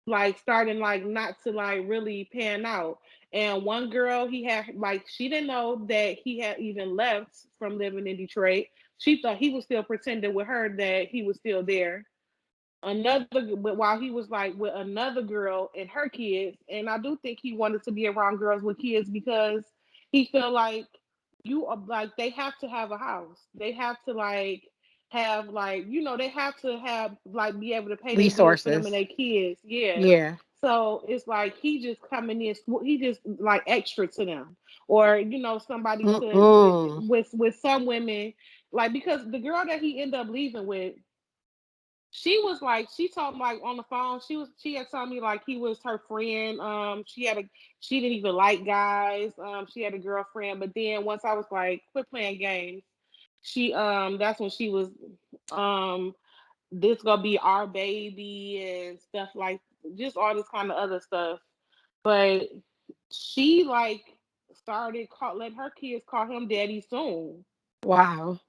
like starting like not to like really pan out. And one girl he had, like, she didn't know that he had even left from living in Detroit. She thought he was still pretending with her that he was still there. but while he was like with another girl and her kids, and I do think he wanted to be around girls with kids because he felt like you are like they have to have a house. They have to like have like they have to have like be able to pay their bills for them and Resources. their kids. Yeah. Yeah. So it's like he just coming in, he just like extra to them, or somebody to Mm-mm. with some women, like because the girl that he ended up leaving with, she was like, she told me like on the phone, she had told me like he was her friend. She didn't even like guys. She had a girlfriend, but then once I was like, quit playing games, she that's when she was um this gonna be our baby and stuff like just all this kind of other stuff. But she like started letting her kids call him daddy soon. Wow.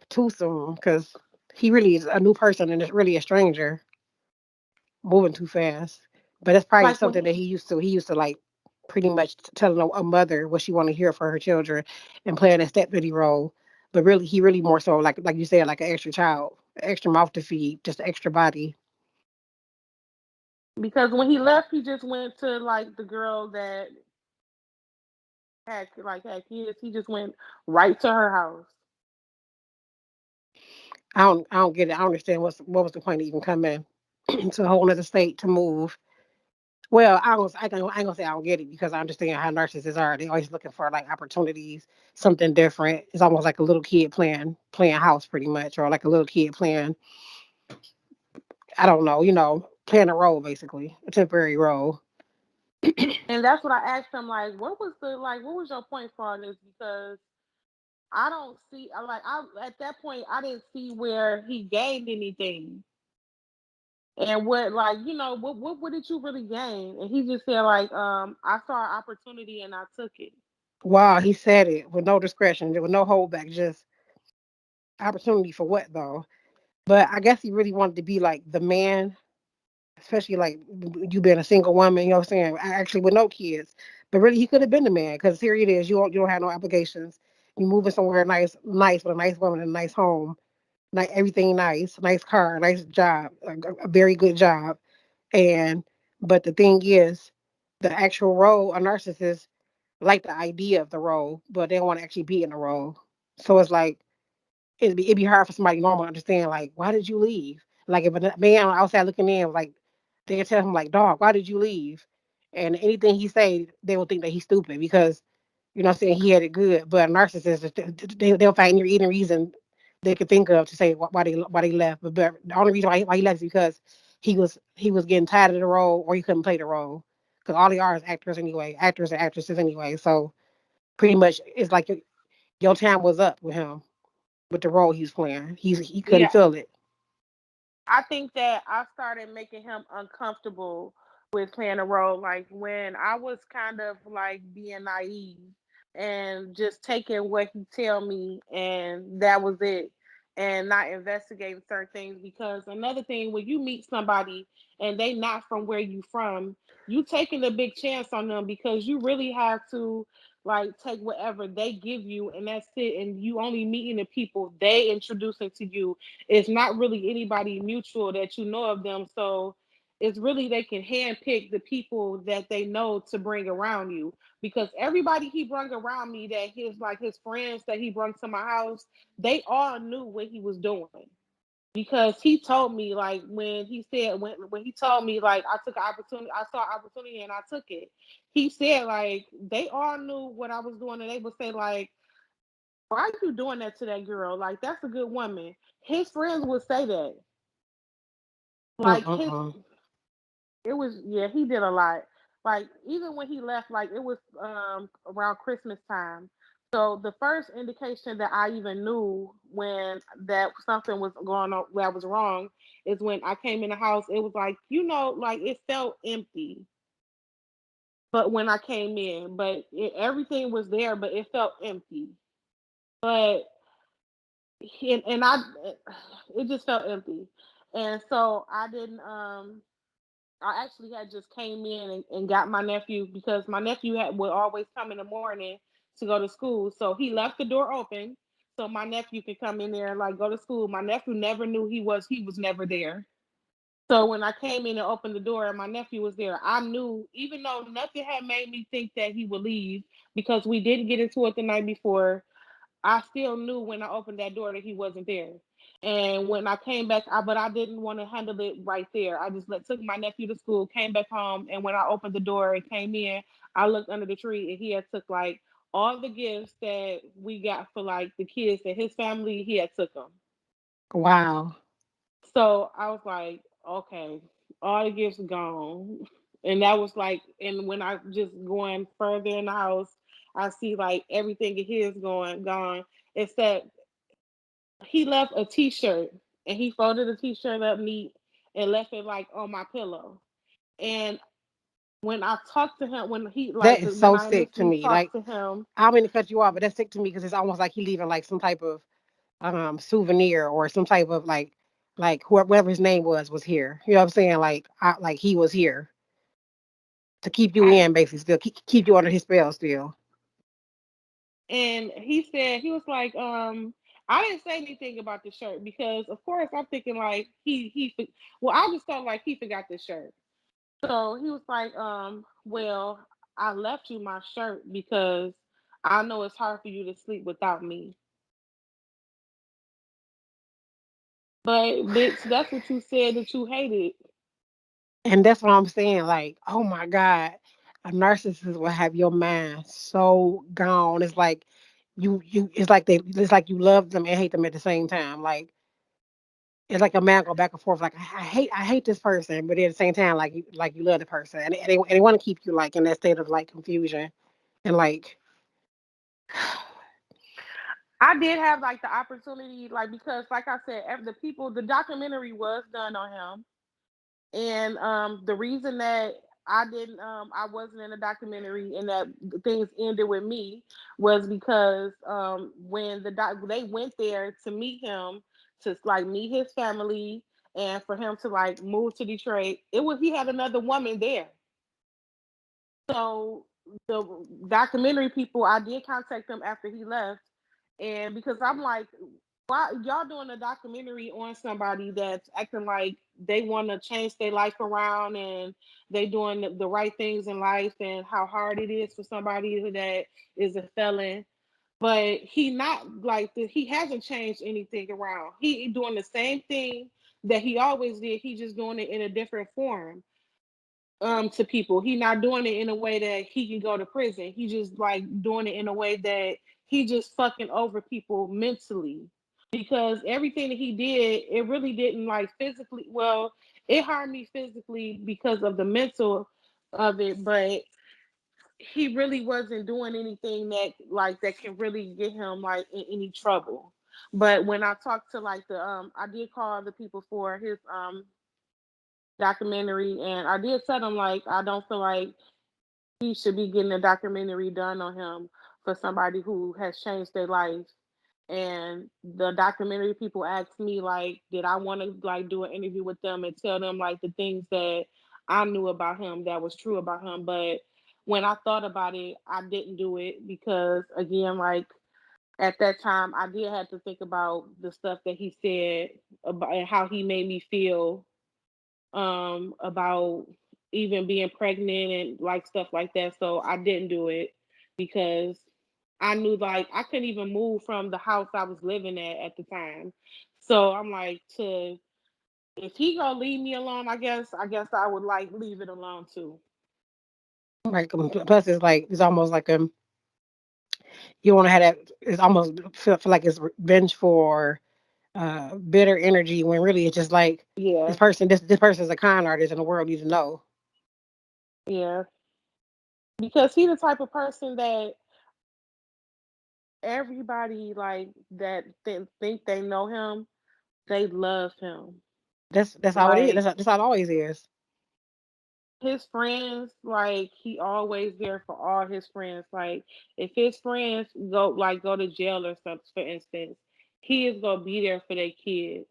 Too soon, because he really is a new person and it's really a stranger moving too fast. But that's probably Like when something that he used to like pretty much telling a mother what she want to hear for her children and playing a stepdaddy role. But really, he really more so like you said, like an extra child, an extra mouth to feed, just an extra body. because when he left, he just went to like the girl that had kids. He just went right to her house. I don't get it. I don't understand what was the point of even coming to a whole other state to move. Well, I ain't gonna say I don't get it because I understand how narcissists are. They always looking for like opportunities, something different. It's almost like a little kid playing house pretty much, or like a little kid playing, I don't know, playing a role basically, a temporary role. And that's what I asked him. Like, what was your point for all this? Because I don't see. I at that point I didn't see where he gained anything. And what what did you really gain? And he just said like I saw an opportunity and I took it. Wow, he said it with no discretion, with no holdback, just opportunity for what though? But I guess he really wanted to be like the man, especially like you being a single woman, you know what I'm saying? Actually with no kids. But really he could have been the man because here it is, you don't have no obligations. You moving somewhere nice with a nice woman and a nice home, like everything nice car, nice job, a very good job. And but the thing is, the actual role, a narcissist like the idea of the role, but they don't want to actually be in the role. So it's like it'd be hard for somebody normal to understand, like, why did you leave? Like if a man on the outside looking in, like they tell him like, dog, why did you leave? And anything he say, they will think that he's stupid because what I'm saying, he had it good. But a narcissist, they'll find any reason they could think of to say why they left. But the only reason why he left is because he was getting tired of the role or he couldn't play the role. Because all they are is actors anyway, actors and actresses anyway. So pretty much it's like your time was up with him with the role he was playing. He couldn't Yeah, feel it. I think that I started making him uncomfortable with playing a role. Like when I was kind of like being naive and just taking what he tell me, and that was it, and not investigating certain things. Because another thing, when you meet somebody and they not from where you from, you taking a big chance on them because you really have to like take whatever they give you, and that's it. And you only meeting the people they introducing to you, it's not really anybody mutual that you know of them. So it's really they can handpick the people that they know to bring around you. Because everybody he brought around me, that his friends that he brought to my house, they all knew what he was doing. Because he told me like when he said when he told me like I took an opportunity, I saw opportunity and I took it. He said like they all knew what I was doing and they would say like, why are you doing that to that girl? Like that's a good woman. His friends would say that. Like his Mm-mm-mm. it was yeah, he did a lot. Like even when he left, like it was around Christmas time. So the first indication that I even knew when that something was going on that was wrong is when I came in the house. It was like, like it felt empty. But when I came in, but everything was there, but it felt empty. But and I it just felt empty. And so I didn't I actually had just came in and got my nephew because my nephew would always come in the morning to go to school. So he left the door open so my nephew can come in there and like go to school. My nephew never knew he was never there. So when I came in and opened the door and my nephew was there, I knew, even though nothing had made me think that he would leave because we didn't get into it the night before, I still knew when I opened that door that he wasn't there. And when I came back, but I didn't want to handle it right there. I just took my nephew to school, came back home, and when I opened the door and came in, I looked under the tree and he had took like all the gifts that we got for like the kids and his family. He had took them. Wow. So I was like, okay, all the gifts gone. And that was like, and when I just going further in the house, I see like everything of his going gone, except he left a T-shirt and he folded the T-shirt up neat and left it like on my pillow. And when I talked to him, when he That like is when so I sick to initially me. talked Like, to him, I don't mean to cut you off, but that's sick to me because it's almost like he leaving like some type of souvenir or some type of like whoever his name was here. You know what I'm saying? Like he was here to keep you I in, basically, still keep you under his spell still. and he said he was like, I didn't say anything about the shirt because of course I'm thinking like well I just thought like he forgot the shirt. So he was like, well, I left you my shirt because I know it's hard for you to sleep without me. But bitch, that's what you said that you hated. And that's what I'm saying. Like, oh my God, a narcissist will have your mind so gone. It's like it's like you love them and hate them at the same time. Like it's like a man go back and forth. Like I hate this person, but at the same time, like you love the person, and they want to keep you like in that state of like confusion and like I did have like the opportunity, like because like I said, the documentary was done on him. And the reason that I wasn't in the documentary and that things ended with me was because when they went there to meet him, to like meet his family and for him to like move to Detroit, he had another woman there. So the documentary people, I did contact them after he left, and because I'm like, why y'all doing a documentary on somebody that's acting like they want to change their life around and they doing the right things in life and how hard it is for somebody that is a felon, but he not like he hasn't changed anything around. He doing the same thing that he always did. He just doing it in a different form to people. He not doing it in a way that he can go to prison. He just like doing it in a way that he just fucking over people mentally. Because everything that he did, it really didn't like physically, well, it harmed me physically because of the mental of it, but he really wasn't doing anything that can really get him like in any trouble. But when I talked to like the I did call the people for his documentary, and I did tell them like I don't feel like he should be getting a documentary done on him for somebody who has changed their life. And the documentary people asked me like, did I want to like do an interview with them and tell them like the things that I knew about him that was true about him. But when I thought about it, I didn't do it because again, like at that time, I did have to think about the stuff that he said about and how he made me feel about even being pregnant and like stuff like that. So I didn't do it because I knew like I couldn't even move from the house I was living at the time. So I'm like, to if he gonna leave me alone, I guess I would like leave it alone too. like plus it's like it's almost like you want to have that. It's almost feel like it's vengeful or bitter energy when really it's just like Yeah, this person is a con artist and the world needs to know. yeah. Because he's the type of person that everybody like that think they know him, they love him. That's how it is. Like That's how it always is. his friends, like he always there for all his friends. Like if his friends go to jail or something, for instance, he is gonna be there for their kid.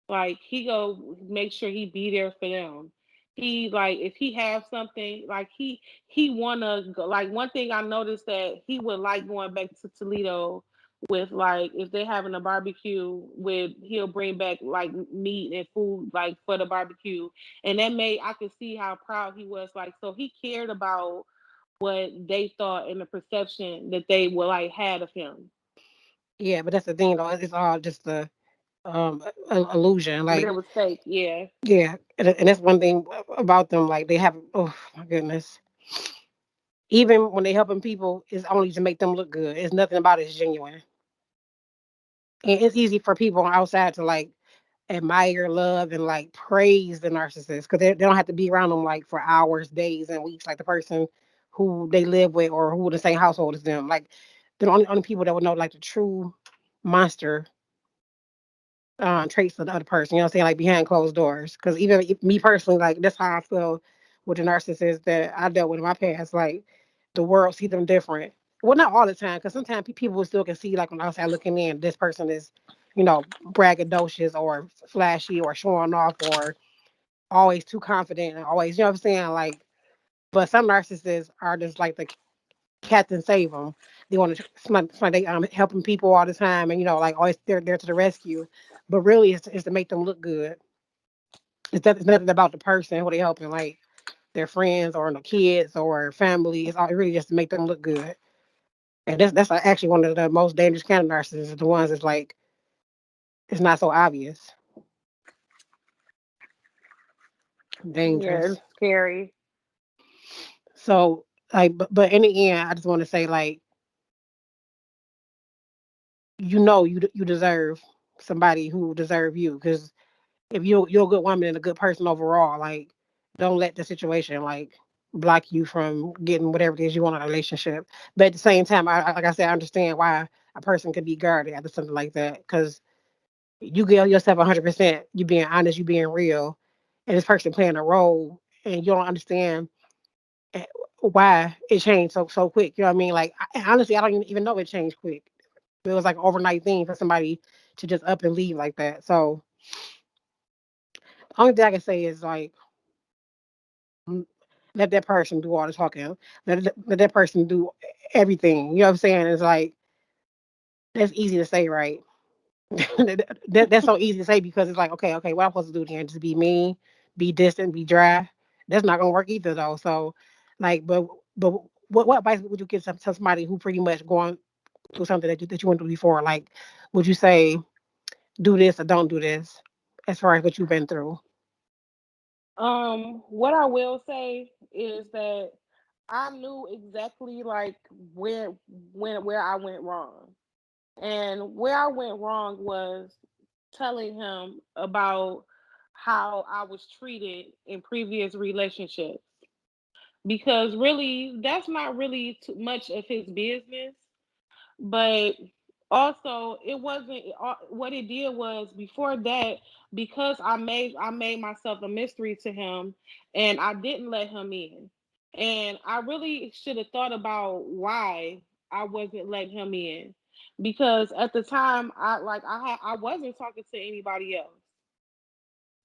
Like he go make sure he be there for them. He like if he have something like he wanna go. Like one thing I noticed that he would like going back to Toledo with like if they're having a barbecue with he'll bring back like meat and food like for the barbecue, and that made I could see how proud he was, like so he cared about what they thought and the perception that they were like had of him. Yeah, but that's the thing though. It's all just the illusion. But Like, it was fake, yeah. yeah, and that's one thing about them. Like, they have. Oh my goodness. Even when they helping people, it's only to make them look good. It's nothing about it is genuine. And it's easy for people on outside to like admire, love, and like praise the narcissist because they don't have to be around them like for hours, days, and weeks, like the person who they live with or who in the same household as them. Like, the only people that would know like the true monster traits of the other person. You know what I'm saying? Like behind closed doors. Because even if, me personally, like that's how I feel with the narcissists that I dealt with in my past. Like the world see them different. Well, not all the time, because sometimes people still can see like on the outside looking in, this person is, braggadocious or flashy or showing off or always too confident and always, you know what I'm saying? Like, but some narcissists are just like the Captain Save them. They want to they helping people all the time, and like always they're there to the rescue. But really, it's to make them look good. It's nothing about the person who they helping, like their friends or the kids or family. It's all really just to make them look good. And that's actually one of the most dangerous kind of narcissists. The ones that's like it's not so obvious, Yeah, dangerous. it's scary. So like, but in the end, I just want to say like you deserve somebody who deserve you because if you're a good woman and a good person overall, like don't let the situation like block you from getting whatever it is you want in a relationship. But at the same time, like I said, I understand why a person could be guarded after something like that because you give yourself 100%, you being honest, you being real, and this person playing a role, and you don't understand eh, why it changed so quick. You know what I mean? Like honestly, I don't even know it changed quick. It was like an overnight thing for somebody to just up and leave like that. So the only thing I can say is like mm, let that person do all the talking. Let that person do everything. You know what I'm saying? It's like that's easy to say, right? That's so easy to say because it's like, okay, what I'm supposed to do then? Just be mean, be distant, be dry. That's not gonna work either though. So like, but what advice would you give to somebody who pretty much going through something that you went through before? Like, would you say do this or don't do this as far as what you've been through? What I will say is that I knew exactly like where I went wrong. And where I went wrong was telling him about how I was treated in previous relationships. Because really, that's not really too much of his business. But also, it wasn't what it did was before that, because I made myself a mystery to him, and I didn't let him in. And I really should have thought about why I wasn't letting him in, because at the time I wasn't talking to anybody else,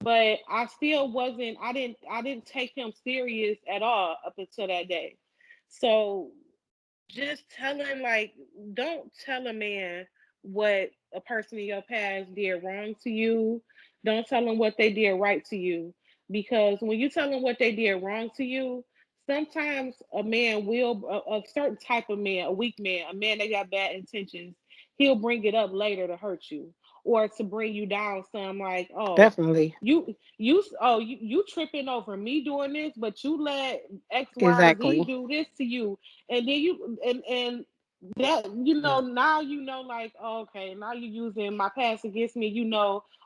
but I still wasn't I didn't take him serious at all up until that day. So just telling like don't tell a man what a person in your past did wrong to you. Don't tell them what they did right to you, because when you tell them what they did wrong to you, sometimes a man will a certain type of man, a weak man, a man that got bad intentions, he'll bring it up later to hurt you or to bring you down some, like, oh, Definitely, you tripping over me doing this, but you let XYZ exactly, do this to you, and then and that, now like, oh, okay, now you're using my past against me,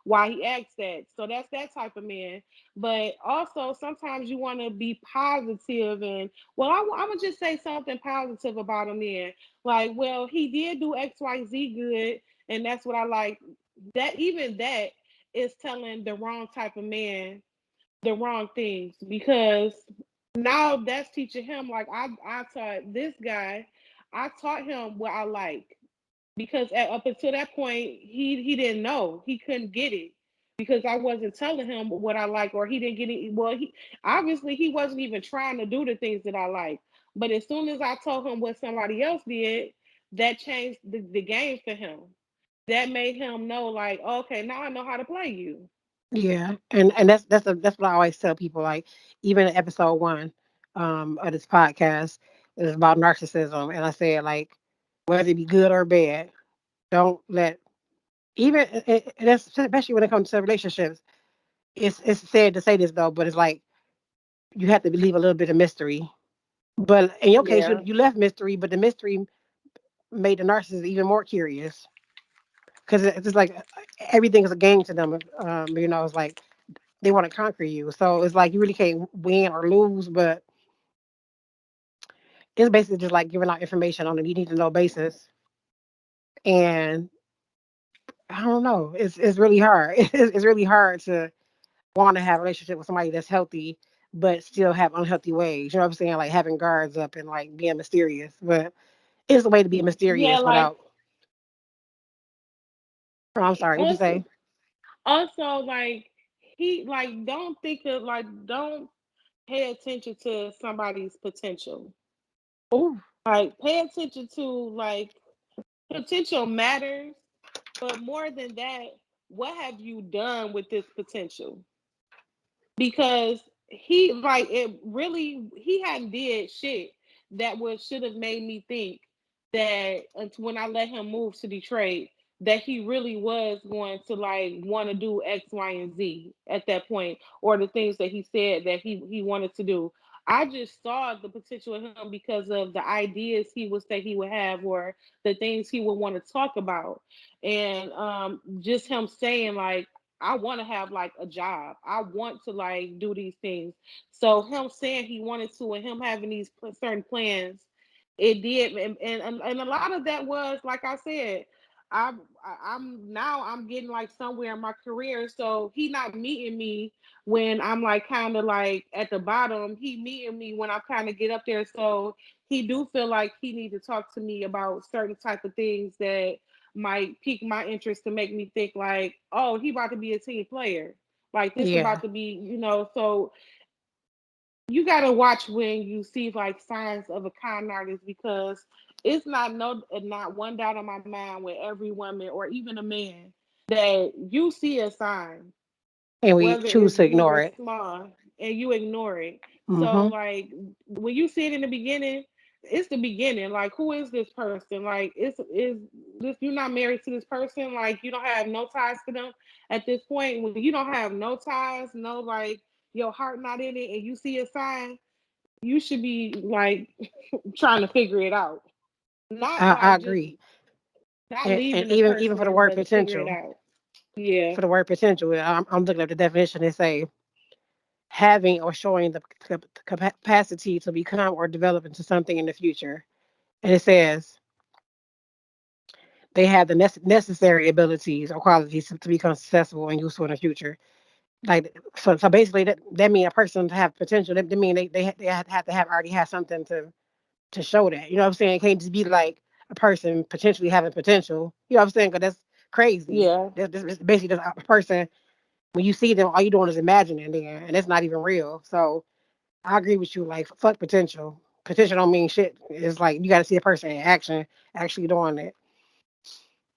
why he acts that. So that's that type of man. But also sometimes you want to be positive, and well, I'm gonna just say something positive about a man, like, well, he did do XYZ good, and that's what I like. That, even that is telling the wrong type of man the wrong things, because now that's teaching him, like, I taught this guy, I taught him what I like, because up until that point he didn't know, he couldn't get it, because I wasn't telling him what I like, or he didn't get it. Well, he obviously he wasn't even trying to do the things that I like, but as soon as I told him what somebody else did, that changed the game for him. That made him know, like, okay, now I know how to play you. Yeah, and that's what I always tell people. Like even in episode one of this podcast is about narcissism, and I said like whether it be good or bad, don't let even and that's especially when it comes to relationships. It's sad to say this though, but it's like you have to leave a little bit of mystery. But in your case, Yeah. you left mystery, but the mystery made the narcissist even more curious because it's just like everything is a game to them. It's like they want to conquer you. So it's like you really can't win or lose, but it's basically just like giving out information on a need to know basis. And I don't know, it's really hard. It's really hard to want to have a relationship with somebody that's healthy, but still have unhealthy ways. You know what I'm saying? Like having guards up and like being mysterious. But it's a way to be Yeah, mysterious like without. Oh, I'm sorry. What'd you also, say? like he like don't think of like don't pay attention to somebody's potential. Oh, Like pay attention to like potential matters, but more than that, what have you done with this potential? Because he like it really he hadn't did shit that would should have made me think that when I let him move to Detroit that he really was going to like want to do X, Y, and Z at that point, or the things that he said that he wanted to do. I just saw the potential in him because of the ideas he would say he would have, or the things he would want to talk about, and just him saying like I want to have like a job. I want to like do these things. So him saying he wanted to and him having these certain plans, it did, and a lot of that was like I said. I'm now I'm getting like somewhere in my career, so he not meeting me when I'm like kind of like at the bottom. He meeting me when I kind of get up there. So he do feel like he need to talk to me about certain type of things that might pique my interest to make me think like, oh, he about to be a team player. Like this yeah. about to be, so you gotta watch when you see like signs of a con artist because it's not one doubt on my mind with every woman or even a man that you see a sign And we whether choose it's to big ignore or it. small, and you ignore it. So Mm-hmm. like when you see it in the beginning, it's the beginning. Like who is this person? Like is this you're not married to this person? Like you don't have no ties to them at this point. When you don't have no ties, no like your heart not in it, and you see a sign, you should be like trying to figure it out. Not I like just agree. not And leaving the even for the person, word but figure it potential, out. Yeah. for the word potential, I'm looking at the definition and say having or showing the capacity to become or develop into something in the future. And it says they have the necessary abilities or qualities to become successful and useful in the future. Like so basically that means a person to have potential. That mean they have to have already have something to show that. You know what I'm saying? It can't just be like a person potentially having potential. You know what I'm saying? Because that's crazy. Yeah. That's basically just a person. When you see them, all you doing is imagining there, and it's not even real. So I agree with you. Like fuck potential. Potential don't mean shit. It's like you got to see a person in action, actually doing it.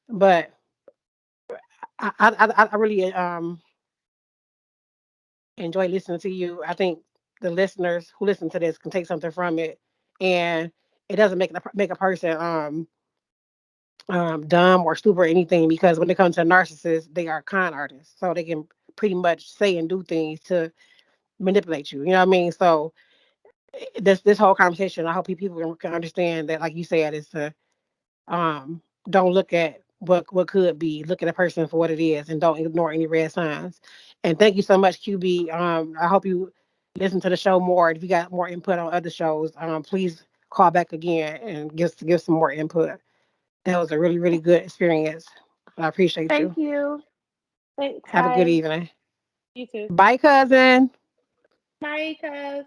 But I really enjoy listening to you. I think the listeners who listen to this can take something from it, and it doesn't make a person dumb or stupid or anything because when it comes to narcissists, they are con artists, so they can pretty much say and do things to manipulate you. You know what I mean? So this whole conversation, I hope people can understand that, like you said, is to um don't look at what could be. Look at a person for what it is, and don't ignore any red signs. And thank you so much, QB. I hope you listen to the show more. If you got more input on other shows, please call back again and give some more input. That was a really good experience. I appreciate Thank you. you. Thanks. Have a good Bye. evening. You too. Bye, cousin. Bye, cuz.